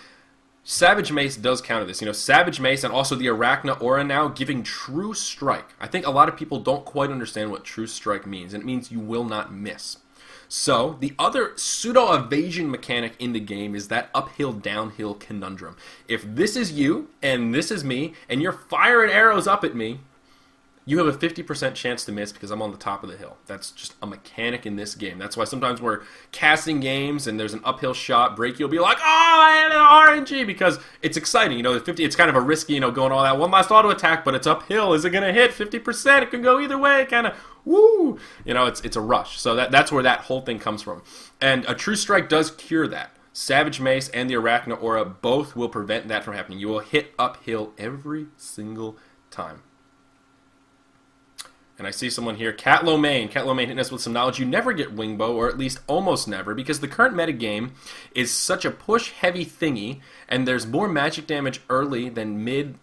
Savage Mace does counter this. You know, Savage Mace and also the Arachna Aura now giving True Strike. I think a lot of people don't quite understand what True Strike means, and it means you will not miss. So the other pseudo-evasion mechanic in the game is that uphill-downhill conundrum. If this is you, and this is me, and you're firing arrows up at me, you have a 50% chance to miss because I'm on the top of the hill. That's just a mechanic in this game. That's why sometimes we're casting games and there's an uphill shot, break, you'll be like, oh, I had an RNG, because it's exciting. You know, 50, it's kind of a risky, you know, going all that one last auto attack, but it's uphill. Is it going to hit 50%? It can go either way, kind of, woo. You know, it's a rush. So that's where that whole thing comes from. And a True Strike does cure that. Savage Mace and the Arachna Aura both will prevent that from happening. You will hit uphill every single time. And I see someone here, Cat Lomain. Cat Lomain hitting us with some knowledge. You never get Wingbow, or at least almost never, because the current metagame is such a push-heavy thingy, and there's more magic damage early than mid,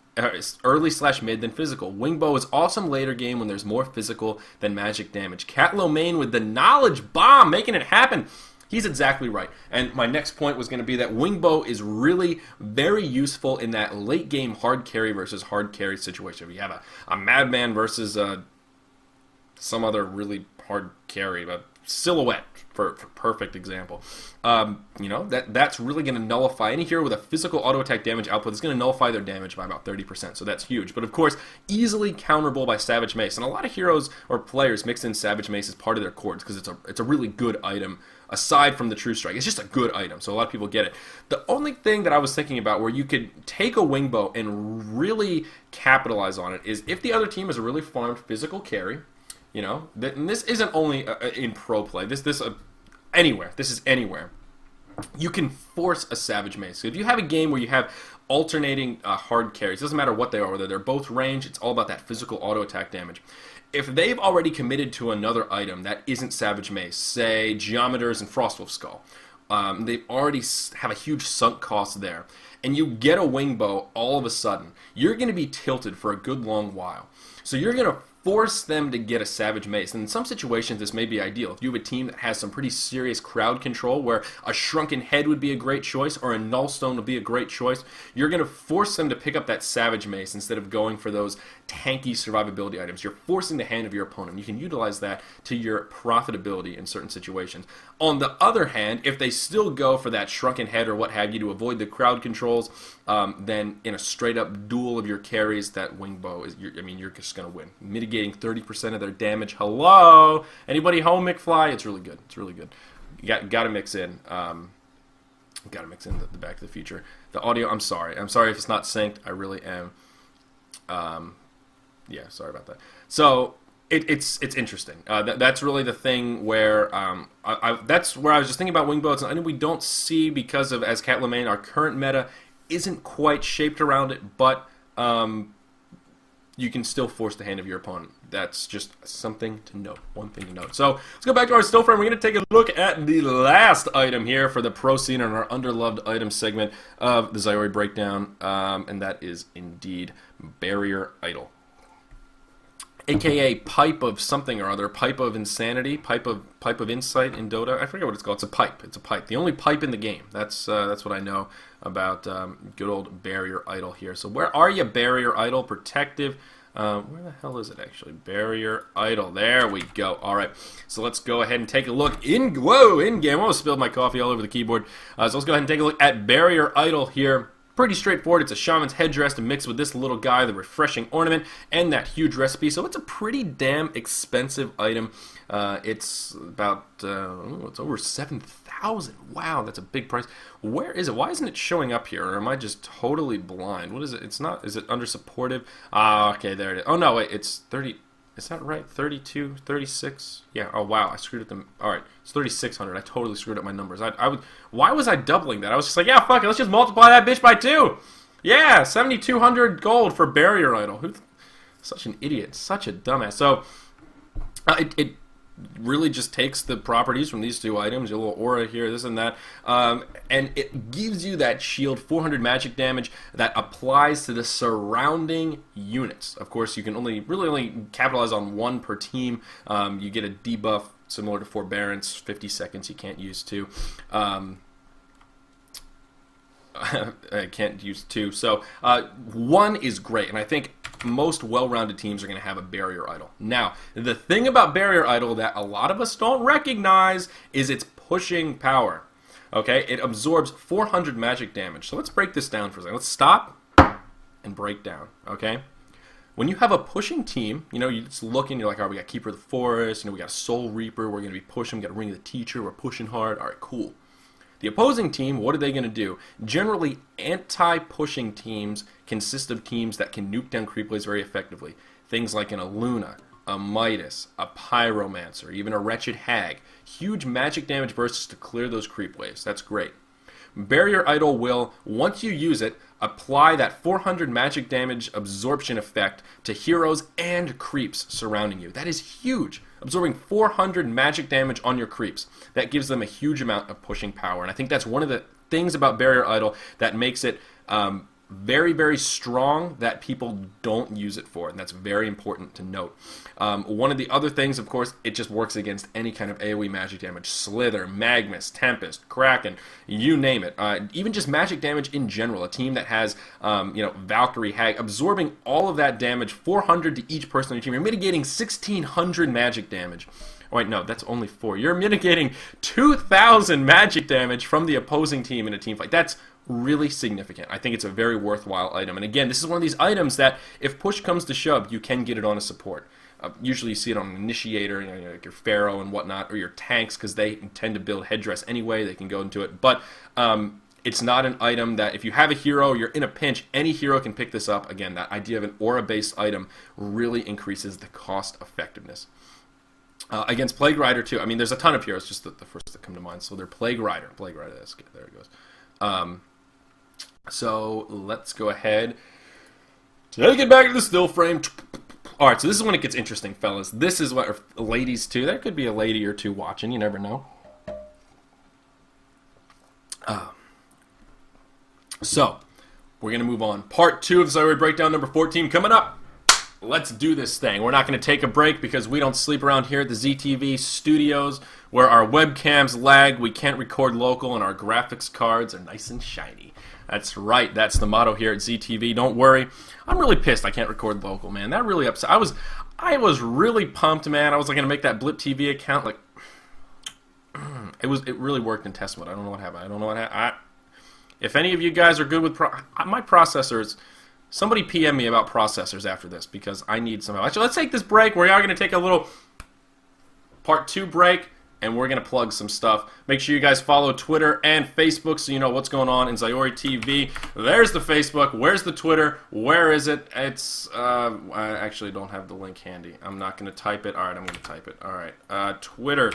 early/mid than physical. Wingbow is awesome later game when there's more physical than magic damage. Cat Lomain with the knowledge bomb, making it happen. He's exactly right. And my next point was going to be that Wingbow is really very useful in that late game hard carry versus hard carry situation. If you have a Madman versus some other really hard carry, but Silhouette for perfect example. You know, that's really going to nullify any hero with a physical auto attack damage output. It's going to nullify their damage by about 30%, so that's huge. But of course, easily counterable by Savage Mace, and a lot of heroes or players mix in Savage Mace as part of their chords because it's a really good item. Aside from the True Strike, it's just a good item, so a lot of people get it. The only thing that I was thinking about where you could take a Wingbow and really capitalize on it is if the other team is a really farmed physical carry. You know, and this isn't only in pro play. Anywhere. This is anywhere. You can force a Savage Mace. So if you have a game where you have alternating hard carries, it doesn't matter what they are, whether they're both range, it's all about that physical auto attack damage. If they've already committed to another item that isn't Savage Mace, say Geometers and Frostwolf Skull, they already have a huge sunk cost there, and you get a Wingbow all of a sudden, you're going to be tilted for a good long while. So you're going to force them to get a Savage Mace. And in some situations, this may be ideal. If you have a team that has some pretty serious crowd control, where a Shrunken Head would be a great choice, or a Nullstone would be a great choice, you're going to force them to pick up that Savage Mace instead of going for those tanky survivability items. You're forcing the hand of your opponent. You can utilize that to your profitability in certain situations. On the other hand, if they still go for that Shrunken Head or what have you to avoid the crowd controls, then in a straight-up duel of your carries, that Wingbow you're just going to win. Mitigating 30% of their damage. Hello? Anybody home, McFly? It's really good. It's really good. You got to mix in. Got to mix in the Back to the Future. The audio, I'm sorry. I'm sorry if it's not synced. I really am. Yeah, sorry about that. So it's interesting. That's really the thing where that's where I was just thinking about Wingbow. I know we don't see because of, as Cat Lemaine, our current meta isn't quite shaped around it, but you can still force the hand of your opponent. That's just something to note. One thing to note. So let's go back to our still frame. We're going to take a look at the last item here for the pro scene in our underloved item segment of the Zyori Breakdown, and that is indeed Barrier Idol. AKA Pipe of something or other, Pipe of Insanity, Pipe of Insight in Dota. I forget what it's called. It's a pipe. It's a pipe. The only pipe in the game. That's what I know about good old Barrier Idol here. So where are you, Barrier Idol? Protective. Where the hell is it actually? Barrier Idol. There we go. All right. So let's go ahead and take a look in game. I almost spilled my coffee all over the keyboard. So let's go ahead and take a look at Barrier Idol here. Pretty straightforward. It's a shaman's headdress to mix with this little guy, the refreshing ornament, and that huge recipe. So it's a pretty damn expensive item. It's about, it's over 7,000. Wow, that's a big price. Where is it? Why isn't it showing up here? Or am I just totally blind? What is it? It's not, is it under supportive? Okay, there it is. Oh, no, wait, it's 30. Is that right? 32, 36? Yeah, oh wow, I screwed up them. Alright, it's 3,600. I totally screwed up my numbers. Why was I doubling that? I was just like, yeah, fuck it, let's just multiply that bitch by 2. Yeah, 7,200 gold for Barrier Idol. Such an idiot, such a dumbass. So, it really just takes the properties from these two items, your little aura here, this and that, and it gives you that shield 400 magic damage that applies to the surrounding units. Of course, you can really only capitalize on one per team. You get a debuff similar to Forbearance, 50 seconds, you can't use 2. I can't use 2. So 1 is great, and I think most well-rounded teams are going to have a Barrier Idol. Now, the thing about Barrier Idol that a lot of us don't recognize is its pushing power. Okay, it absorbs 400 magic damage. So let's break this down for a second. Let's stop and break down. Okay, when you have a pushing team, you know, you just look and you're like, all right, we got Keeper of the Forest, you know, we got Soul Reaper, we're going to be pushing, we got Ring of the Teacher, we're pushing hard. All right, cool. The opposing team, what are they going to do? Generally, anti-pushing teams consist of teams that can nuke down creep waves very effectively. Things like an Aluna, a Midas, a Pyromancer, even a Wretched Hag. Huge magic damage bursts to clear those creep waves. That's great. Barrier Idol will, once you use it, apply that 400 magic damage absorption effect to heroes and creeps surrounding you. That is huge. Absorbing 400 magic damage on your creeps. That gives them a huge amount of pushing power. And I think that's one of the things about Barrier Idol that makes it very, very strong that people don't use it for. And that's very important to note. One of the other things, of course, it just works against any kind of AoE magic damage. Slither, Magnus, Tempest, Kraken, you name it. Even just magic damage in general. A team that has, Valkyrie, Hag, absorbing all of that damage, 400 to each person on your team. You're mitigating 1,600 magic damage. wait, no, that's only 4. You're mitigating 2,000 magic damage from the opposing team in a team fight. That's really significant. I think it's a very worthwhile item. And again, this is one of these items that if push comes to shove, you can get it on a support. Usually you see it on an initiator, like your Pharaoh and whatnot, or your tanks, because they tend to build headdress anyway. They can go into it. But it's not an item that if you have a hero, you're in a pinch, any hero can pick this up. Again, that idea of an aura-based item really increases the cost effectiveness. Against Plague Rider, too. I mean, there's a ton of heroes, just the first that come to mind. So they're Plague Rider. Plague Rider, there it goes. So let's go ahead. Take it back to the still frame. Alright, so this is when it gets interesting, fellas. This is what, ladies too, there could be a lady or two watching, you never know. So, we're going to move on. Part 2 of Zyori Breakdown number 14 coming up. Let's do this thing. We're not going to take a break because we don't sleep around here at the ZTV studios where our webcams lag, we can't record local, and our graphics cards are nice and shiny. That's right. That's the motto here at ZTV. Don't worry. I'm really pissed I can't record local, man. That really upset. I was really pumped, man. I was like going to make that Blip TV account. Like, it really worked in test mode. I don't know what happened. If any of you guys are good with my processors, somebody PM me about processors after this because I need some help. Actually, let's take this break. We are going to take a little part 2 break. And we're going to plug some stuff. Make sure you guys follow Twitter and Facebook so you know what's going on in ZyoriTV. There's the Facebook. Where's the Twitter? Where is it? It's, I actually don't have the link handy. I'm not going to type it. All right, I'm going to type it. All right, Twitter.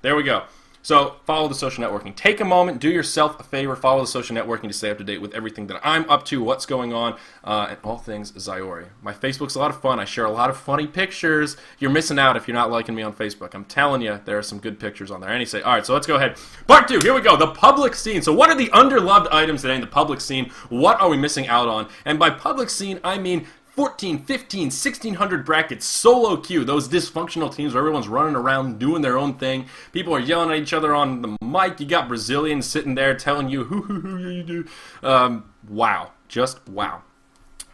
There we go. So, follow the social networking. Take a moment, do yourself a favor, follow the social networking to stay up to date with everything that I'm up to, what's going on, and all things Zyori. My Facebook's a lot of fun. I share a lot of funny pictures. You're missing out if you're not liking me on Facebook. I'm telling you, there are some good pictures on there. And you say, all right, so let's go ahead. Part 2, here we go, the public scene. So what are the underloved items today in the public scene? What are we missing out on? And by public scene, I mean 14, 15, 1600 brackets, solo queue, those dysfunctional teams where everyone's running around doing their own thing. People are yelling at each other on the mic. You got Brazilians sitting there telling you, hoo, you do. Wow. Just wow.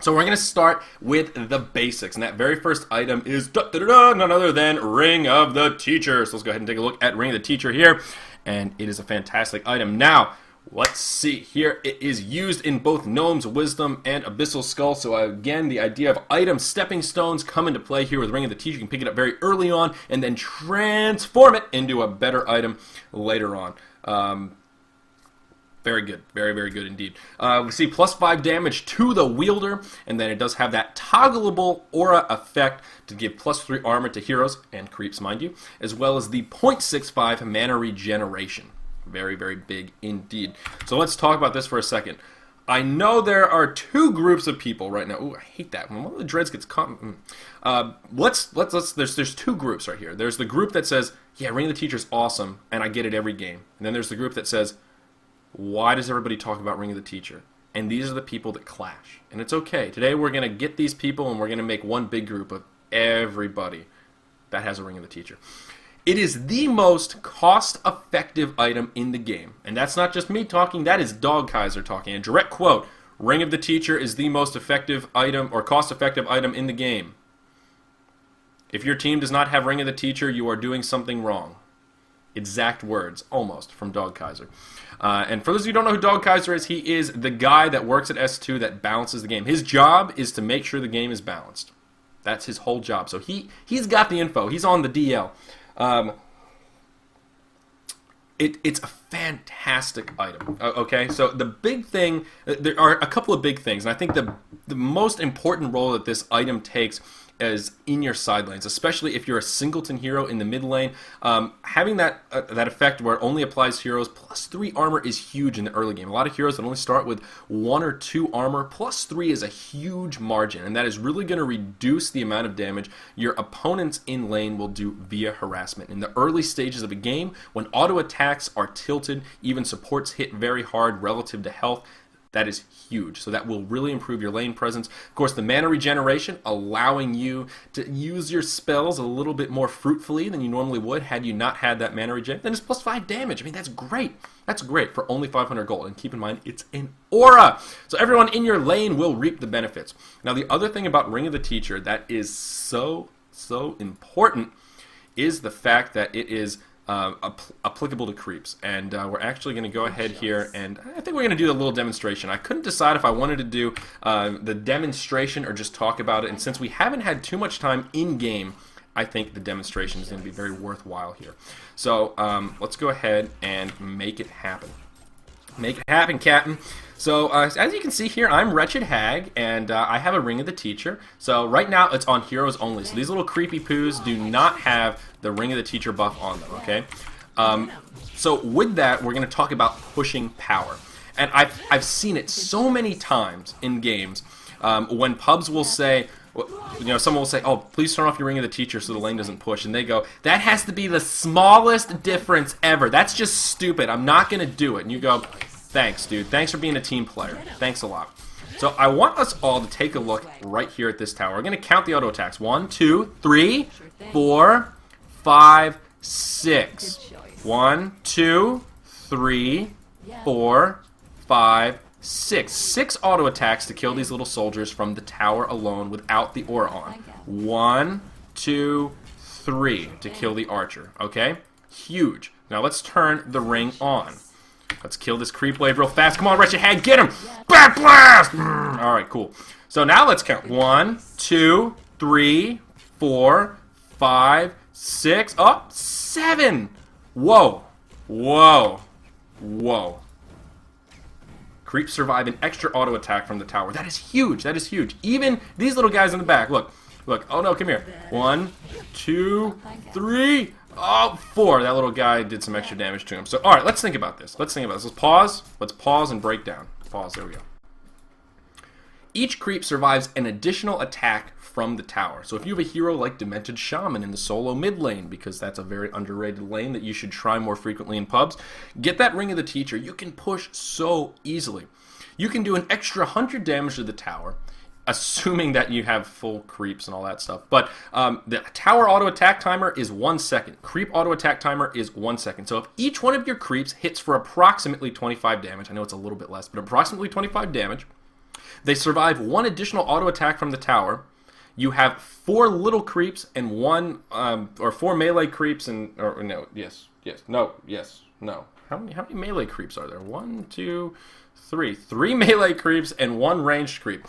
So we're going to start with the basics. And that very first item is none other than Ring of the Teacher. So let's go ahead and take a look at Ring of the Teacher here. And it is a fantastic item. Now, let's see here. It is used in both Gnomes Wisdom and Abyssal Skull. So again, the idea of item stepping stones come into play here with Ring of the Teacher. You can pick it up very early on and then transform it into a better item later on. Very good. Very, very good indeed. We see plus 5 damage to the wielder, and then it does have that toggleable aura effect to give plus 3 armor to heroes and creeps, mind you, as well as the 0.65 mana regeneration. Very, very big indeed. So let's talk about this for a second. I know there are 2 groups of people right now. Ooh, I hate that. When one of the dreads gets caught. There's 2 groups right here. There's the group that says, yeah, Ring of the Teacher's awesome, and I get it every game. And then there's the group that says, why does everybody talk about Ring of the Teacher? And these are the people that clash. And it's okay. Today we're going to get these people, and we're going to make one big group of everybody that has a Ring of the Teacher. It is the most cost-effective item in the game. And that's not just me talking, that is Dog Kaiser talking. A direct quote, Ring of the Teacher is the most effective item or cost-effective item in the game. If your team does not have Ring of the Teacher, you are doing something wrong. Exact words, almost, from Dog Kaiser. And for those of you who don't know who Dog Kaiser is, he is the guy that works at S2 that balances the game. His job is to make sure the game is balanced. That's his whole job. So he's got the info. He's on the DL. It's a fantastic item. Okay, so the big thing, there are a couple of big things, and I think the most important role that this item takes is in your side lanes, especially if you're a singleton hero in the mid lane. Having that effect where it only applies heroes, plus 3 armor is huge in the early game. A lot of heroes that only start with 1 or 2 armor, plus 3 is a huge margin, and that is really going to reduce the amount of damage your opponents in lane will do via harassment. In the early stages of a game, when auto attacks are tilted, even supports hit very hard relative to health, that is huge. So that will really improve your lane presence. Of course, the mana regeneration, allowing you to use your spells a little bit more fruitfully than you normally would had you not had that mana regen. Then it's plus 5 damage. I mean, that's great. That's great for only 500 gold. And keep in mind, it's an aura. So everyone in your lane will reap the benefits. Now, the other thing about Ring of the Teacher that is so important is the fact that it is applicable to creeps. And we're actually going to go ahead here, and I think we're going to do a little demonstration. I couldn't decide if I wanted to do the demonstration or just talk about it, and since we haven't had too much time in-game, I think the demonstration is going to be very worthwhile here. So let's go ahead and make it happen. Make it happen, Captain. So as you can see here, I'm Wretched Hag, and I have a Ring of the Teacher. So right now it's on heroes only. So these little creepy poos do not have the Ring of the Teacher buff on them, okay? So with that, we're going to talk about pushing power. And I've seen it so many times in games when pubs will say, you know, someone will say, oh, please turn off your Ring of the Teacher so the lane doesn't push. And they go, that has to be the smallest difference ever. That's just stupid. I'm not going to do it. And you go, thanks, dude. Thanks for being a team player. Thanks a lot. So I want us all to take a look right here at this tower. We're going to count the auto attacks. 1, 2, 3, 4, 5, 6. 1, 2, 3, 4, 5, 6. 6 auto attacks to kill these little soldiers from the tower alone without the aura on. 1, 2, 3 to kill the archer. Okay? Huge. Now let's turn the ring on. Let's kill this creep wave real fast. Come on, Wretched Hag, get him! Bat blast! Alright, cool. So now let's count. 1, 2, 3, 4, 5, 6. Oh, 7! Whoa. Whoa. Whoa. Creeps survive an extra auto attack from the tower. That is huge. That is huge. Even these little guys in the back. Look. Look. Oh, no. Come here. 1, 2, 3. Oh, 4. That little guy did some extra damage to him. So, all right. Let's think about this. Let's think about this. Let's pause. Let's pause and break down. Pause. There we go. Each creep survives an additional attack from the tower. So if you have a hero like Demented Shaman in the solo mid lane, because that's a very underrated lane that you should try more frequently in pubs, get that Ring of the Teacher. You can push so easily. You can do an extra 100 damage to the tower, assuming that you have full creeps and all that stuff. But the tower auto attack timer is 1 second. Creep auto attack timer is 1 second. So if each one of your creeps hits for approximately 25 damage, I know it's a little bit less, but approximately 25 damage, they survive 1 additional auto attack from the tower. You have 4 little creeps and 4 melee creeps and no, yes, no. How many melee creeps are there? 1, 2, 3. 3 melee creeps and 1 ranged creep.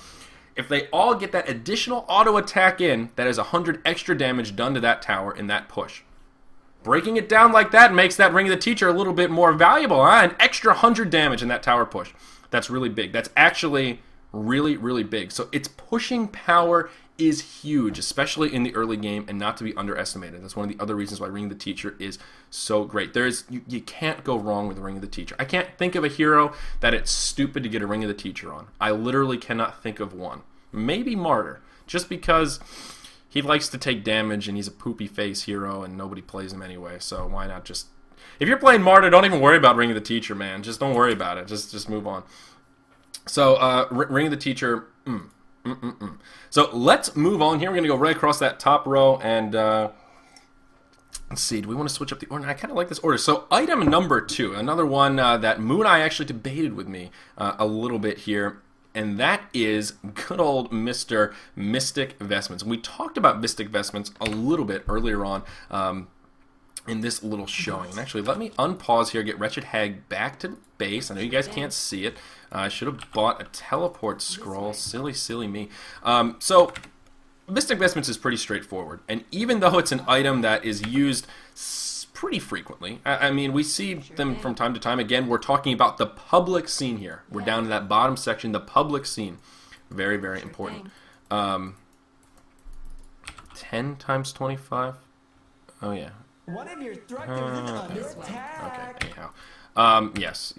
If they all get that additional auto attack in, that is 100 extra damage done to that tower in that push. Breaking it down like that makes that Ring of the Teacher a little bit more valuable. An extra 100 damage in that tower push. That's really big. That's actually really, really big. So its pushing power is huge, especially in the early game, and not to be underestimated. That's one of the other reasons why Ring of the Teacher is so great. You can't go wrong with Ring of the Teacher. I can't think of a hero that it's stupid to get a Ring of the Teacher on. I literally cannot think of one. Maybe Martyr, just because he likes to take damage and he's a poopy face hero and nobody plays him anyway, so why not just... If you're playing Martyr, don't even worry about Ring of the Teacher, man. Just don't worry about it. Just move on. So, Ring of the Teacher... So let's move on here. We're going to go right across that top row and let's see. Do we want to switch up the order? I kind of like this order. So item number 2, another one that Moo and I actually debated with me a little bit here, and that is good old Mr. Mystic Vestments. And we talked about Mystic Vestments a little bit earlier on in this little showing. And actually, let me unpause here, get Wretched Hag back to base. I know you guys can't see it. I should have bought a teleport scroll. Silly, silly me. So, Mystic Vestments is pretty straightforward. And even though it's an item that is used pretty frequently, I mean, we see them from time to time. Again, we're talking about the public scene here. We're down to that bottom section, the public scene. Very, very important. 10 times 25? Oh, yeah. One of your thrusters is under attack. Okay, anyhow. Yes.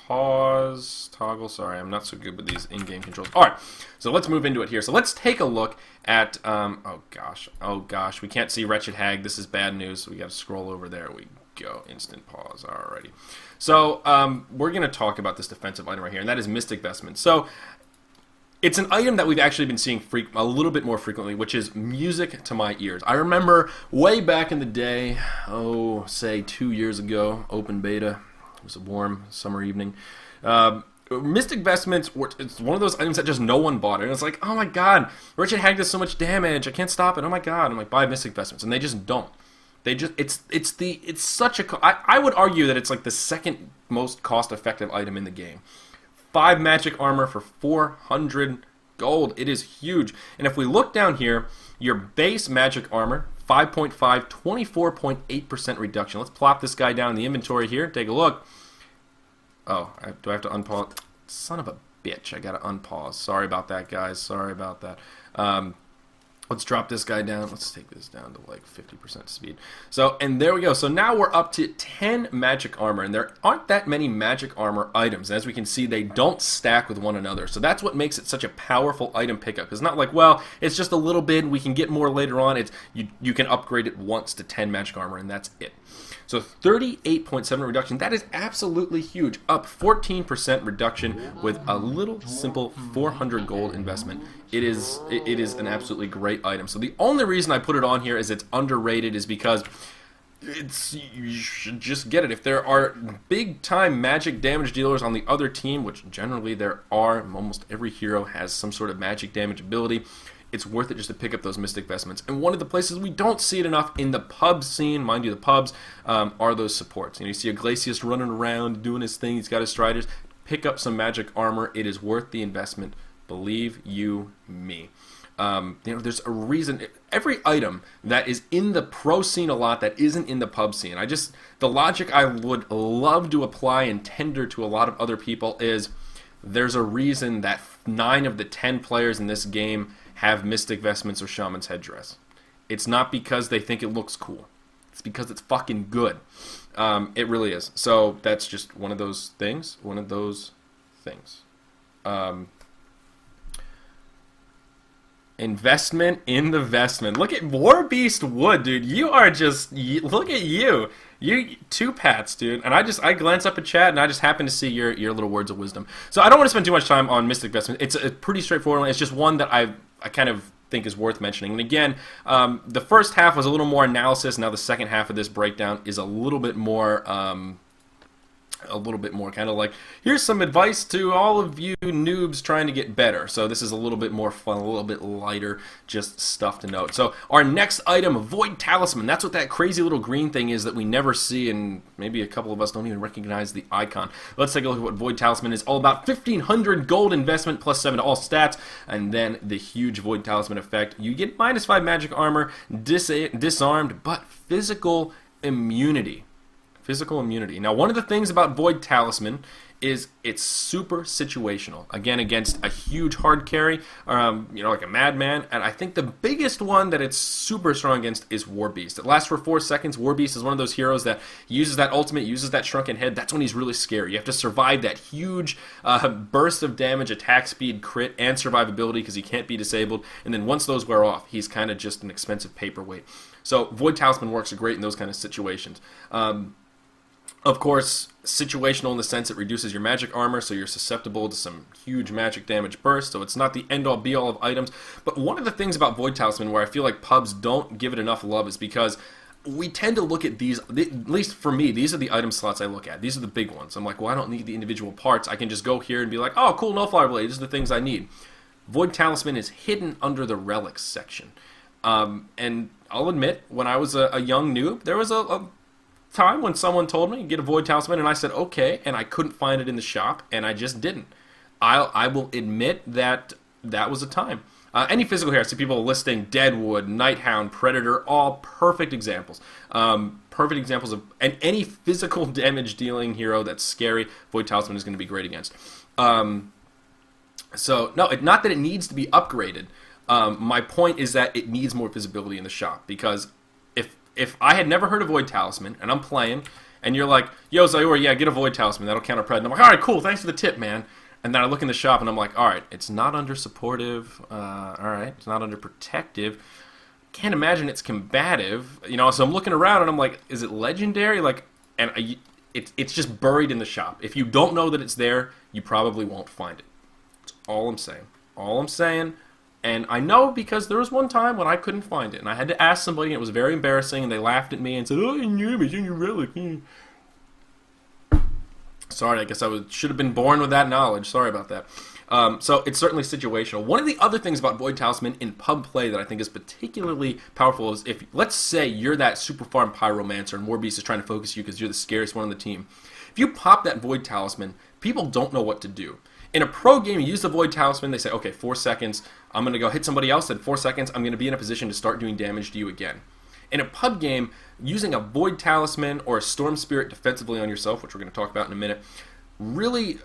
Pause, toggle. Sorry, I'm not so good with these in-game controls. All right, so let's move into it here. So let's take a look at, oh gosh, we can't see Wretched Hag. This is bad news, so we got to scroll over. There we go. Instant pause. Alrighty. So we're going to talk about this defensive item right here, and that is Mystic Vestments. So it's an item that we've actually been seeing a little bit more frequently, which is music to my ears. I remember way back in the day, say 2 years ago, open beta. It was a warm summer evening. Mystic Vestments, it's one of those items that just no one bought it. And it's like, oh my god, Wretched Hag does so much damage, I can't stop it, oh my god. I'm like, buy Mystic Vestments, and they just don't. They just, it's such a, I would argue that it's like the second most cost-effective item in the game. 5 magic armor for 400 gold. It is huge. And if we look down here, your base magic armor, 5.5, 24.8% reduction. Let's plop this guy down in the inventory here. Take a look. Oh, do I have to unpause? Son of a bitch. I got to unpause. Sorry about that, guys. Sorry about that. Let's drop this guy down. Let's take this down to like 50% speed. So, and there we go. So now we're up to 10 magic armor, and there aren't that many magic armor items. As we can see, they don't stack with one another. So that's what makes it such a powerful item pickup. It's not like, well, it's just a little bit, we can get more later on. It's you can upgrade it once to 10 magic armor, and that's it. So 38.7 reduction, that is absolutely huge. Up 14% reduction with a little simple 400 gold investment. It is an absolutely great item. So the only reason I put it on here is it's underrated is because you should just get it. If there are big time magic damage dealers on the other team, which generally there are, almost every hero has some sort of magic damage ability, it's worth it just to pick up those Mystic Vestments. And one of the places we don't see it enough in the pub scene, mind you, the pubs, are those supports. You see Iglesias running around doing his thing. He's got his Striders. Pick up some magic armor. It is worth the investment. Believe you me. There's a reason. Every item that is in the pro scene a lot that isn't in the pub scene. The logic I would love to apply and tender to a lot of other people is there's a reason that 9 of the 10 players in this game have Mystic Vestments or Shaman's Headdress. It's not because they think it looks cool. It's because it's fucking good. It really is. So that's just one of those things. Investment in the vestment. Look at War Beast Wood, dude. You are just, look at you. You 2 pats, dude. And I glance up at chat and I just happen to see your little words of wisdom. So I don't want to spend too much time on Mystic Vestment. It's a pretty straightforward one. It's just one that I kind of think is worth mentioning. And again, the first half was a little more analysis. Now the second half of this breakdown is a little bit more kind of like, here's some advice to all of you noobs trying to get better. So this is a little bit more fun, a little bit lighter, just stuff to note. So our next item, Void Talisman. That's what that crazy little green thing is that we never see, and maybe a couple of us don't even recognize the icon. Let's take a look at what Void Talisman is all about. 1,500 gold investment, plus 7 to all stats, and then the huge Void Talisman effect. You get -5 magic armor, disarmed, but physical immunity. Physical immunity. Now, one of the things about Void Talisman is it's super situational. Again, against a huge hard carry, like a madman. And I think the biggest one that it's super strong against is War Beast. It lasts for 4 seconds. War Beast is one of those heroes that uses that ultimate, uses that shrunken head. That's when he's really scary. You have to survive that huge burst of damage, attack speed, crit, and survivability because he can't be disabled. And then once those wear off, he's kind of just an expensive paperweight. So Void Talisman works great in those kind of situations. Of course, situational in the sense it reduces your magic armor, so you're susceptible to some huge magic damage burst, so it's not the end-all be-all of items. But one of the things about Void Talisman where I feel like pubs don't give it enough love is because we tend to look at these, at least for me, these are the item slots I look at. These are the big ones. I'm like, well, I don't need the individual parts. I can just go here and be like, oh, cool, Nullfire Blade. These are the things I need. Void Talisman is hidden under the relics section. And I'll admit, when I was a young noob, there was a time when someone told me get a Void Talisman, and I said okay, and I couldn't find it in the shop, and I just didn't. I will admit that was a time. Any physical hero, I see people listing Deadwood, Nighthound, Predator, all perfect examples. Perfect examples of, and any physical damage dealing hero that's scary, Void Talisman is going to be great against. So no, not that it needs to be upgraded. My point is that it needs more visibility in the shop, because if I had never heard of Void Talisman, and I'm playing, and you're like, yo, Zyori, yeah, get a Void Talisman, that'll counter Pred. And I'm like, alright, cool, thanks for the tip, man. And then I look in the shop, and I'm like, alright, it's not under supportive, alright, it's not under protective. Can't imagine it's combative, so I'm looking around, and I'm like, is it legendary? It's just buried in the shop. If you don't know that it's there, you probably won't find it. That's all I'm saying. All I'm saying. And I know because there was one time when I couldn't find it, and I had to ask somebody, and it was very embarrassing, and they laughed at me and said, oh, you knew it, it's in your relic. Sorry, I guess should have been born with that knowledge. Sorry about that. So it's certainly situational. One of the other things about Void Talisman in pub play that I think is particularly powerful is if, let's say, you're that super farm pyromancer and Warbeast is trying to focus you because you're the scariest one on the team. If you pop that Void Talisman, people don't know what to do. In a pro game, you use the Void Talisman, they say, okay, 4 seconds, I'm going to go hit somebody else, in 4 seconds, I'm going to be in a position to start doing damage to you again. In a pub game, using a Void Talisman or a Storm Spirit defensively on yourself, which we're going to talk about in a minute, really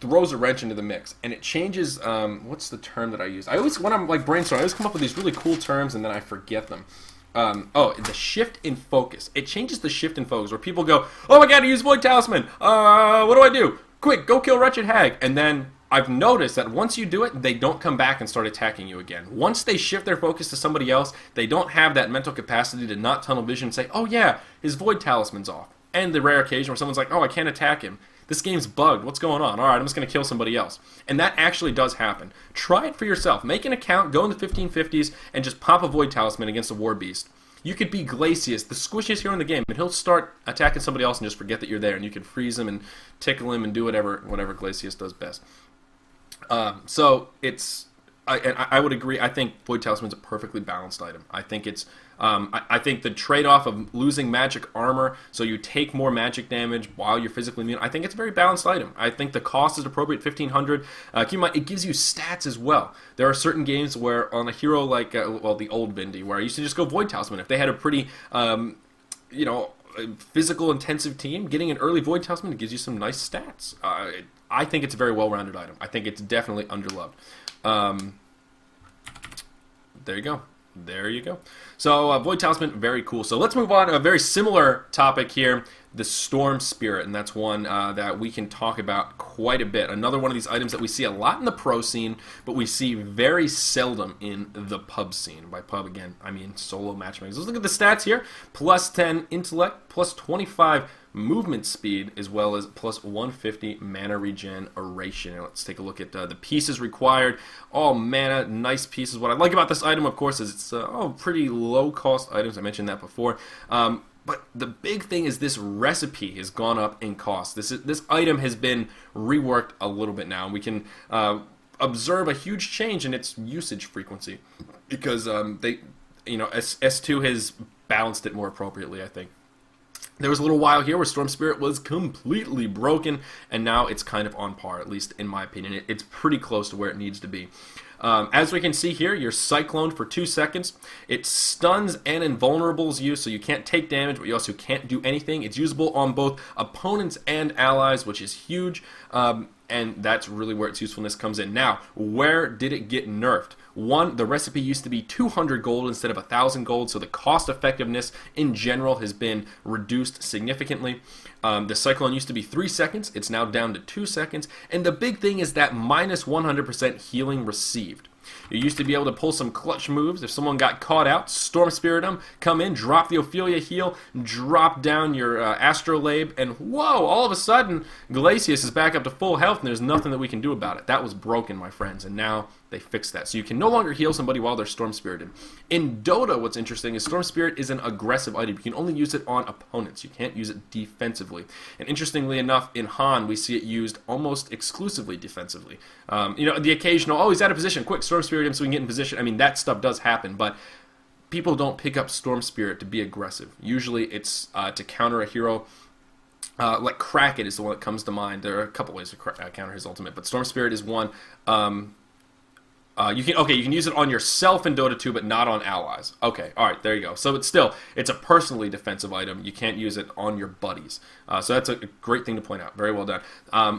throws a wrench into the mix, and it changes. What's the term that I use? When I'm like brainstorming, I always come up with these really cool terms, and then I forget them. The shift in focus. It changes the shift in focus, where people go, "Oh my god, I use Void Talisman. What do I do? Quick, go kill Wretched Hag." And then I've noticed that once you do it, they don't come back and start attacking you again. Once they shift their focus to somebody else, they don't have that mental capacity to not tunnel vision and say, "Oh yeah, his Void Talisman's off." And the rare occasion where someone's like, "Oh, I can't attack him. This game's bugged. What's going on? Alright, I'm just going to kill somebody else." And that actually does happen. Try it for yourself. Make an account, go in the 1550s, and just pop a Void Talisman against a Warbeast. You could be Glacius, the squishiest hero in the game, and he'll start attacking somebody else and just forget that you're there, and you can freeze him and tickle him and do whatever Glacius does best. So it's... I would agree. I think Void Talisman's a perfectly balanced item. I think it's... I think the trade-off of losing magic armor, so you take more magic damage while you're physically immune, I think it's a very balanced item. I think the cost is appropriate, 1,500. Keep in mind, it gives you stats as well. There are certain games where on a hero like, the old Vindy, where I used to just go Void Talisman. If they had a pretty, physical intensive team, getting an early Void Talisman gives you some nice stats. I think it's a very well-rounded item. I think it's definitely underloved. There you go. There you go. So, Void Talisman, very cool. So let's move on to a very similar topic here, the Storm Spirit, and that's one that we can talk about quite a bit. Another one of these items that we see a lot in the pro scene, but we see very seldom in the pub scene. By pub, again, I mean solo matchmakers. Let's look at the stats here. Plus 10 intellect, plus 25 movement speed, as well as plus 150 mana regeneration. Let's take a look at the pieces required. All mana, nice pieces. What I like about this item, of course, is it's pretty low-cost items. I mentioned that before. But the big thing is this recipe has gone up in cost. This item has been reworked a little bit now, and we can observe a huge change in its usage frequency because S2 has balanced it more appropriately, I think. There was a little while here where Storm Spirit was completely broken, and now it's kind of on par, at least in my opinion. It's pretty close to where it needs to be. As we can see here, you're cycloned for 2 seconds. It stuns and invulnerables you, so you can't take damage, but you also can't do anything. It's usable on both opponents and allies, which is huge, and that's really where its usefulness comes in. Now, where did it get nerfed? One, the recipe used to be 200 gold instead of 1,000 gold, so the cost effectiveness in general has been reduced significantly. The Cyclone used to be 3 seconds, it's now down to 2 seconds, and the big thing is that minus 100% healing received. You used to be able to pull some clutch moves. If someone got caught out, Storm Spirit them, come in, drop the Ophelia heal, drop down your Astrolabe, and whoa, all of a sudden, Glacius is back up to full health, and there's nothing that we can do about it. That was broken, my friends, and now they fixed that. So you can no longer heal somebody while they're Storm Spirited. In Dota, what's interesting is Storm Spirit is an aggressive item. You can only use it on opponents. You can't use it defensively. And interestingly enough, in Han, we see it used almost exclusively defensively. The occasional, oh, he's out of position, quick, Storm Spirit him so we can get in position. I mean, that stuff does happen, but people don't pick up Storm Spirit to be aggressive. Usually it's to counter a hero. Like Kraken is the one that comes to mind. There are a couple ways to counter his ultimate, but Storm Spirit is one. You can use it on yourself in Dota 2, but not on allies. Okay, alright, there you go. So it's a personally defensive item. You can't use it on your buddies. So that's a great thing to point out. Very well done.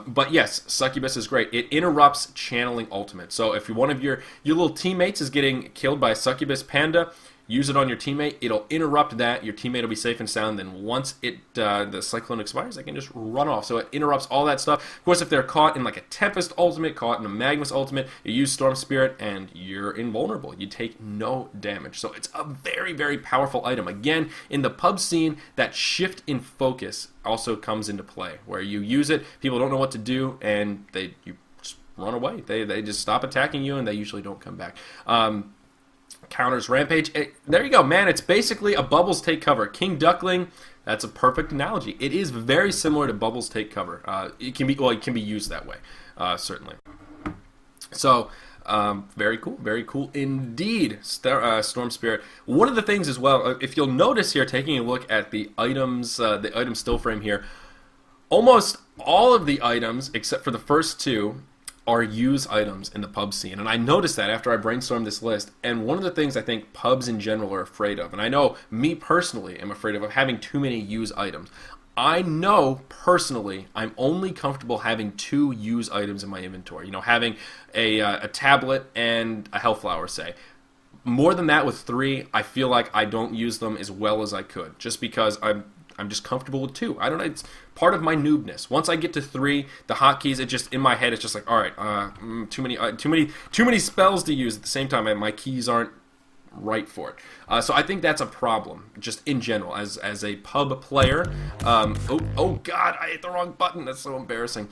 But yes, Succubus is great. It interrupts channeling ultimate. So if one of your little teammates is getting killed by Succubus Panda, use it on your teammate. It'll interrupt that. Your teammate will be safe and sound. Then once the Cyclone expires, they can just run off. So it interrupts all that stuff. Of course, if they're caught in like a Tempest ultimate, caught in a Magnus ultimate, you use Storm Spirit and you're invulnerable. You take no damage. So it's a very, very powerful item. Again, in the pub scene, that shift in focus also comes into play. Where you use it, people don't know what to do, and you just run away. They just stop attacking you, and they usually don't come back. Counters Rampage. There you go, man. It's basically a Bubbles take cover. King Duckling, that's a perfect analogy. It is very similar to Bubbles take cover. It can be used that way, certainly. So, very cool indeed. Storm Spirit. One of the things as well, if you'll notice here, taking a look at the items, the item still frame here, almost all of the items, except for the first two, are use items in the pub scene. And I noticed that after I brainstormed this list. And one of the things I think pubs in general are afraid of, and I know me personally am afraid of having too many use items. I know personally I'm only comfortable having 2 use items in my inventory. You know, having a tablet and a Hellflower, say. More than that with 3, I feel like I don't use them as well as I could, just because I'm just comfortable with 2. I don't know. It's part of my noobness. Once I get to 3, the hotkeys, it just in my head, it's just like, all right, too many spells to use at the same time. My keys aren't right for it. So I think that's a problem, just in general, as a pub player. Oh God, I hit the wrong button. That's so embarrassing.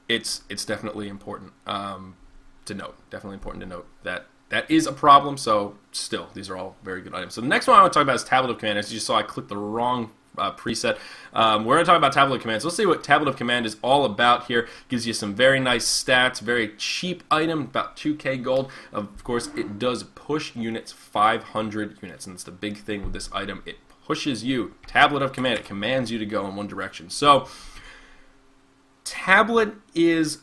It's definitely important to note. Definitely important to note that. That is a problem, so still, these are all very good items. So the next one I want to talk about is Tablet of Command. As you saw, I clicked the wrong preset. We're going to talk about Tablet of Command. So let's see what Tablet of Command is all about here. Gives you some very nice stats, very cheap item, about 2k gold. Of course, it does push units 500 units, and it's the big thing with this item. It pushes you. Tablet of Command, it commands you to go in one direction. So, Tablet is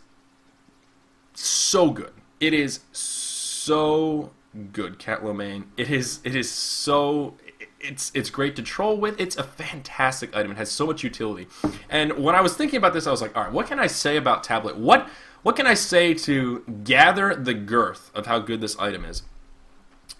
so good. It is so good, Cat Lomain. It's great to troll with. It's a fantastic item. It has so much utility. And when I was thinking about this, I was like, all right, what can I say about Tablet? What can I say to gather the girth of how good this item is?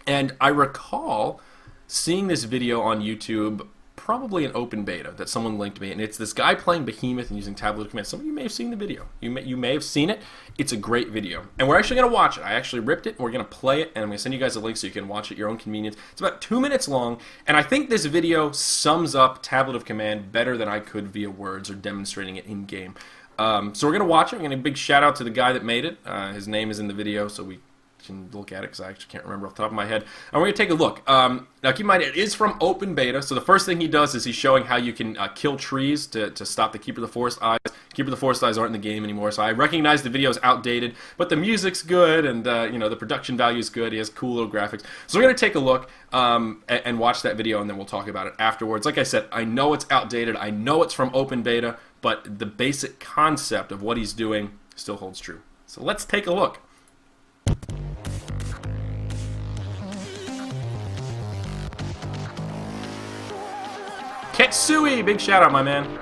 And I recall seeing this video on YouTube, probably an open beta that someone linked me, and it's this guy playing Behemoth and using Tablet of Command. Some of you may have seen the video. You may have seen it. It's a great video. And we're actually going to watch it. I actually ripped it, and we're going to play it, and I'm going to send you guys a link so you can watch it at your own convenience. It's about 2 minutes long, and I think this video sums up Tablet of Command better than I could via words or demonstrating it in-game. So we're going to watch it. We're going to give a big shout-out to the guy that made it. His name is in the video, so we can look at it because I actually can't remember off the top of my head. And we're going to take a look. Now, keep in mind, it is from open beta, so the first thing he does is he's showing how you can kill trees to stop the Keeper of the Forest Eyes. Keeper of the Forest Eyes aren't in the game anymore, so I recognize the video is outdated, but the music's good, and the production value is good. He has cool little graphics. So we're going to take a look and watch that video, and then we'll talk about it afterwards. Like I said, I know it's outdated. I know it's from open beta, but the basic concept of what he's doing still holds true. So let's take a look. Ketsui, big shout out, my man.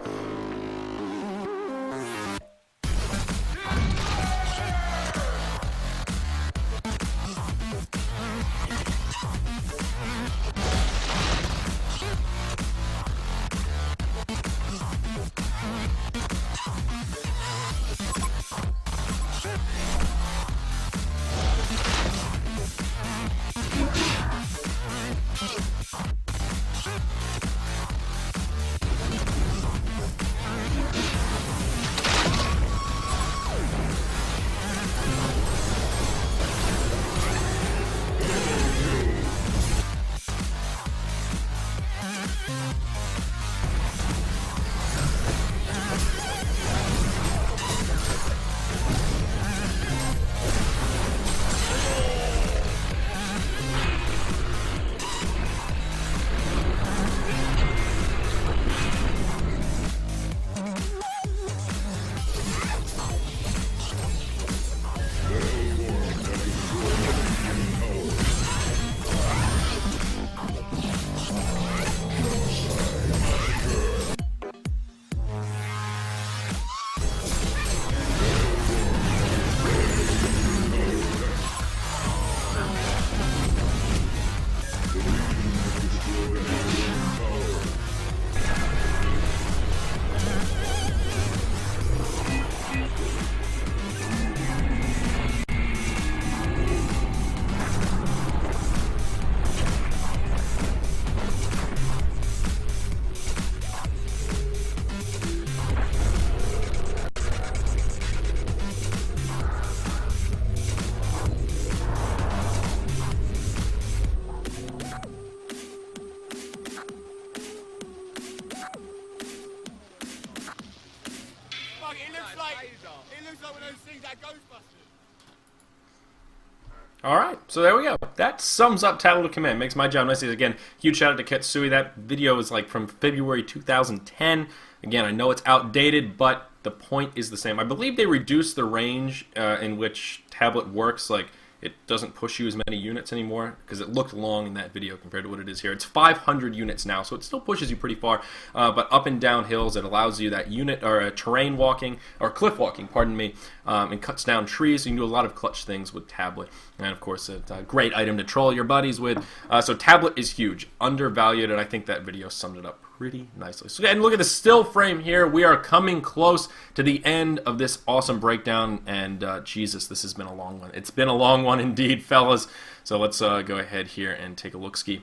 Alright, so there we go. That sums up Tablet of Command. Makes my job nice. Again, huge shout out to Ketsui. That video is like from February 2010. Again, I know it's outdated, but the point is the same. I believe they reduced the range in which Tablet works. Like, it doesn't push you as many units anymore because it looked long in that video compared to what it is here. It's 500 units now, so it still pushes you pretty far. But up and down hills, it allows you that unit or terrain walking or cliff walking, pardon me, and cuts down trees. So you can do a lot of clutch things with Tablet, and of course, it's a great item to troll your buddies with. So Tablet is huge, undervalued, and I think that video summed it up pretty nicely. So and look at the still frame here. We are coming close to the end of this awesome breakdown, and Jesus, this has been a long one. It's been a long one indeed, fellas. So let's go ahead here and take a look-ski.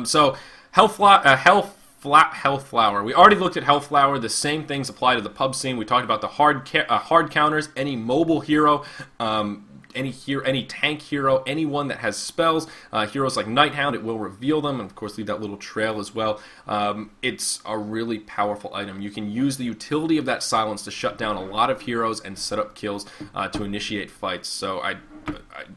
So Hellflower. We already looked at Hellflower. The same things apply to the pub scene. We talked about the hard counters, any mobile hero, any tank hero, anyone that has spells, heroes like Nighthound, it will reveal them, and of course leave that little trail as well. It's a really powerful item. You can use the utility of that silence to shut down a lot of heroes and set up kills to initiate fights. So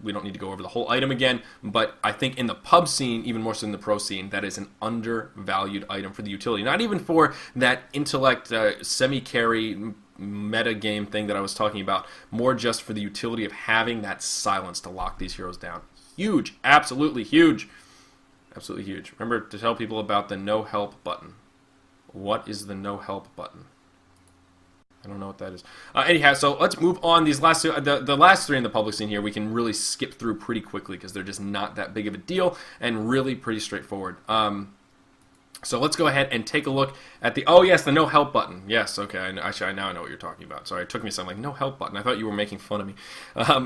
we don't need to go over the whole item again, but I think in the pub scene, even more so than the pro scene, that is an undervalued item for the utility. Not even for that intellect semi-carry meta game thing that I was talking about, more just for the utility of having that silence to lock these heroes down. Huge, absolutely huge. Absolutely huge. Remember to tell people about the no help button. What is the no help button? I don't know what that is. Anyhow, so let's move on. These last two, the last three in the public scene here, we can really skip through pretty quickly because they're just not that big of a deal and really pretty straightforward. So let's go ahead and take a look at the, oh yes, the no help button. Yes, okay, actually now I know what you're talking about. Sorry, it took me a second, like, no help button. I thought you were making fun of me.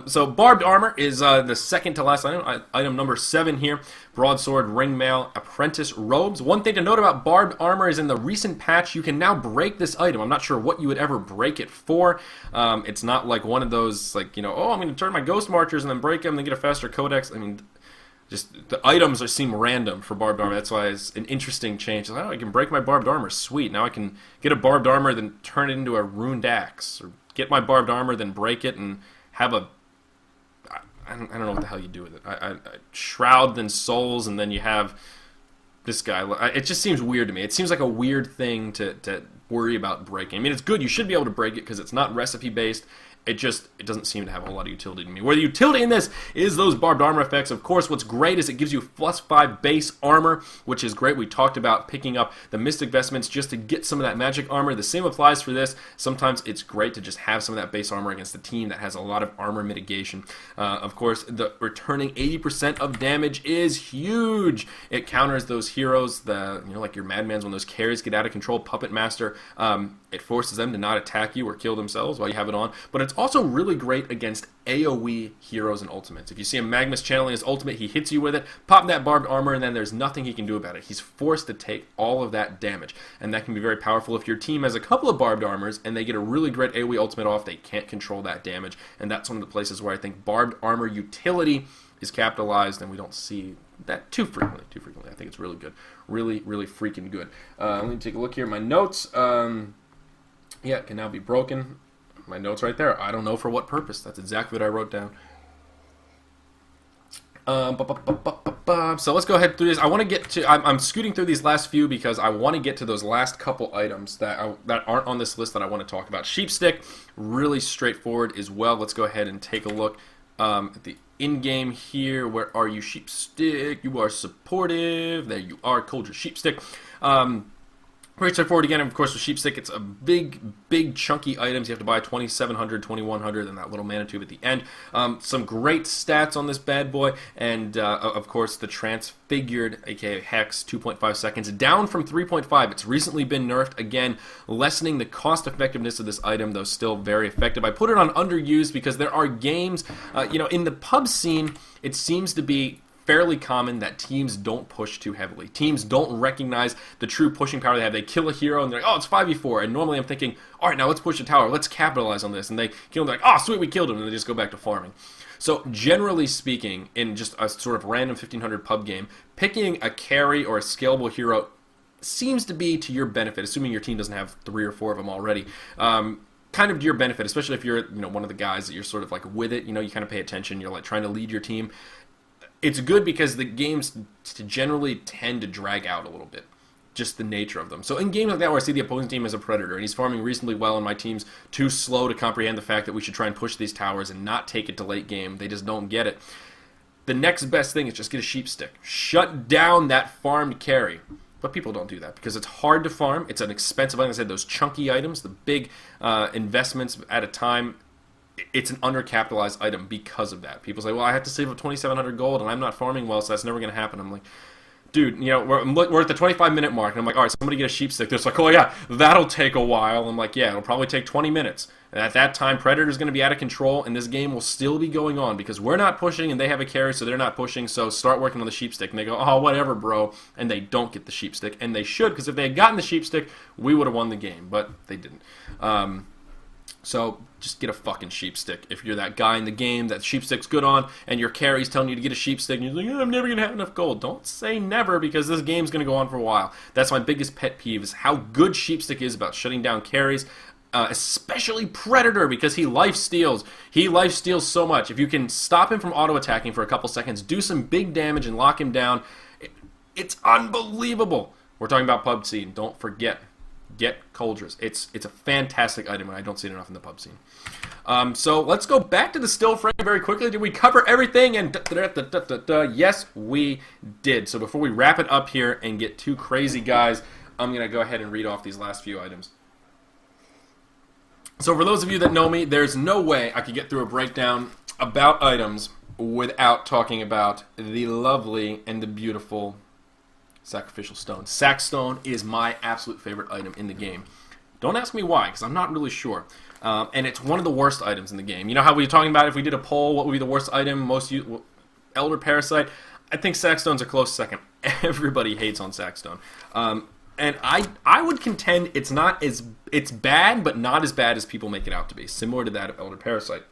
So barbed armor is the second to last item, item number 7 here. Broadsword, ringmail, apprentice robes. One thing to note about barbed armor is in the recent patch, you can now break this item. I'm not sure what you would ever break it for. It's not like one of those, like, you know, oh, I'm going to turn my ghost marchers and then break them and then get a faster codex. I mean, just the items seem random for barbed armor. That's why it's an interesting change. Like, oh, I can break my barbed armor. Sweet. Now I can get a barbed armor, then turn it into a ruined axe, or get my barbed armor, then break it and have a. I don't know what the hell you do with it. Shroud, then souls, and then you have this guy. It just seems weird to me. It seems like a weird thing to worry about breaking. I mean, it's good. You should be able to break it because it's not recipe based. It doesn't seem to have a lot of utility to me. Where the utility in this is those barbed armor effects. Of course, what's great is it gives you +5 base armor, which is great. We talked about picking up the Mystic Vestments just to get some of that magic armor. The same applies for this. Sometimes it's great to just have some of that base armor against a team that has a lot of armor mitigation. Of course, the returning 80% of damage is huge. It counters those heroes, like your Madmans when those carries get out of control. Puppet Master, it forces them to not attack you or kill themselves while you have it on. But it's also really great against AoE heroes and ultimates. If you see a Magnus channeling his ultimate, he hits you with it, pop that barbed armor, and then there's nothing he can do about it. He's forced to take all of that damage, and that can be very powerful. If your team has a couple of barbed armors and they get a really great AoE ultimate off, they can't control that damage, and that's one of the places where I think barbed armor utility is capitalized, and we don't see that too frequently. I think it's really good. Really, really freaking good. Let me take a look here at my notes. Yeah, it can now be broken. My notes right there. I don't know for what purpose. That's exactly what I wrote down. So let's go ahead through this. I want to get to. I'm scooting through these last few because I want to get to those last couple items that aren't on this list that I want to talk about. Sheepstick, really straightforward as well. Let's go ahead and take a look at the in-game here. Where are you, Sheepstick? You are supportive. There you are. Cold your Sheepstick. Very straightforward again. Of course, with Sheepstick, it's a big chunky items. You have to buy 2,700, 2,100, and that little mana tube at the end. Some great stats on this bad boy, and of course, the Transfigured, aka Hex, 2.5 seconds, down from 3.5. It's recently been nerfed again, lessening the cost effectiveness of this item, though still very effective. I put it on underused because there are games, in the pub scene, it seems to be fairly common that teams don't push too heavily. Teams don't recognize the true pushing power they have. They kill a hero and they're like, oh, it's 5v4. And normally I'm thinking, all right, now let's push the tower. Let's capitalize on this. And they kill him, they're like, oh, sweet, we killed him. And they just go back to farming. So generally speaking, in just a sort of random 1500 pub game, picking a carry or a scalable hero seems to be to your benefit, assuming your team doesn't have 3 or 4 of them already. kind of to your benefit, especially if you're one of the guys that you're sort of like with it. You kind of pay attention. You're like trying to lead your team. It's good because the games generally tend to drag out a little bit. Just the nature of them. So in games like that where I see the opposing team as a predator and he's farming reasonably well and my team's too slow to comprehend the fact that we should try and push these towers and not take it to late game, they just don't get it. The next best thing is just get a sheep stick. Shut down that farmed carry. But people don't do that because it's hard to farm. It's an expensive, like I said, those chunky items, the big investments at a time. It's an undercapitalized item because of that. People say, well, I have to save up 2,700 gold and I'm not farming well, so that's never going to happen. I'm like, dude, we're at the 25-minute mark, and I'm like, all right, somebody get a sheep stick. They're just like, oh, yeah, that'll take a while. I'm like, yeah, it'll probably take 20 minutes. And at that time, Predator's going to be out of control, and this game will still be going on because we're not pushing, and they have a carry, so they're not pushing, so start working on the sheep stick. And they go, oh, whatever, bro. And they don't get the sheep stick, and they should, because if they had gotten the sheep stick, we would have won the game, but they didn't. So just get a fucking sheep stick. If you're that guy in the game that sheep stick's good on, and your carry's telling you to get a sheep stick, and you're like, I'm never going to have enough gold. Don't say never, because this game's going to go on for a while. That's my biggest pet peeve, is how good sheep stick is about shutting down carries, especially Predator, because he life steals. He life steals so much. If you can stop him from auto-attacking for a couple seconds, do some big damage and lock him down, it's unbelievable. We're talking about pub scene. Don't forget. Get Coldras. It's a fantastic item, and I don't see it enough in the pub scene. So let's go back to the still frame very quickly. Did we cover everything? And yes, we did. So before we wrap it up here and get too crazy, guys, I'm going to go ahead and read off these last few items. So for those of you that know me, there's no way I could get through a breakdown about items without talking about the lovely and the beautiful Sacrificial Stone. Sac Stone is my absolute favorite item in the game. Don't ask me why, because I'm not really sure. And it's one of the worst items in the game. You know how we were talking about if we did a poll, what would be the worst item? Elder Parasite? I think Sac Stone's a close second. Everybody hates on Sac Stone. And I would contend it's bad, but not as bad as people make it out to be. Similar to that of Elder Parasite.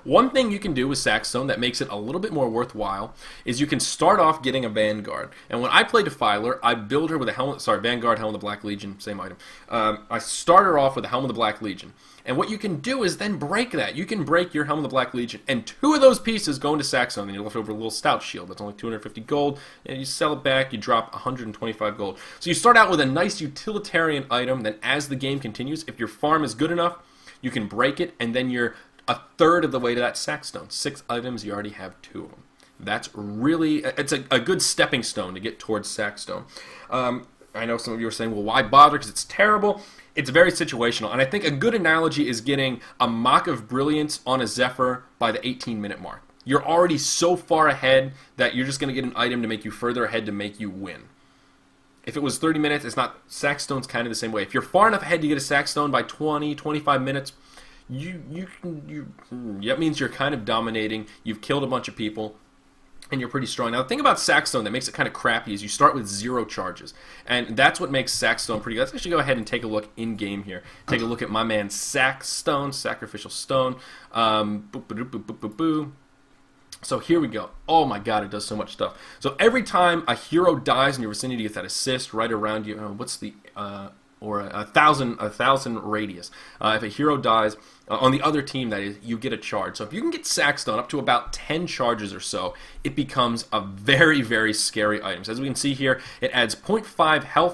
One thing you can do with Sackstone that makes it a little bit more worthwhile is you can start off getting a Vanguard. And when I play Defiler, I build her with a helmet. Sorry, Vanguard, Helm of the Black Legion, same item. I start her off with a Helm of the Black Legion. And what you can do is then break that. You can break your Helm of the Black Legion, and 2 of those pieces go into Sackstone, and you're left over a little stout shield. That's only 250 gold, and you sell it back, you drop 125 gold. So you start out with a nice utilitarian item, then as the game continues, if your farm is good enough, you can break it, and then you're a third of the way to that Sackstone. 6 items, you already have 2 of them. That's really, it's a good stepping stone to get towards Sackstone. I know some of you are saying, well, why bother? Because it's terrible. It's very situational. And I think a good analogy is getting a Mock of Brilliance on a Zephyr by the 18-minute mark. You're already so far ahead that you're just going to get an item to make you further ahead to make you win. If it was 30 minutes, it's not. Sackstone's kind of the same way. If you're far enough ahead to get a Sackstone by 20, 25 minutes, that means you're kind of dominating. You've killed a bunch of people, and you're pretty strong. Now, the thing about Sackstone that makes it kind of crappy is you start with 0 charges, and that's what makes Sackstone pretty good. Let's actually go ahead and take a look in-game here. Take a look at my man Sackstone, Sacrificial Stone. So here we go. Oh my god, it does so much stuff. So every time a hero dies in your vicinity, you get that assist right around you. What's the... or a thousand radius. If a hero dies, on the other team, that is, you get a charge. So if you can get Sackstone up to about 10 charges or so, it becomes a very, very scary item. So as we can see here, it adds 0.5 health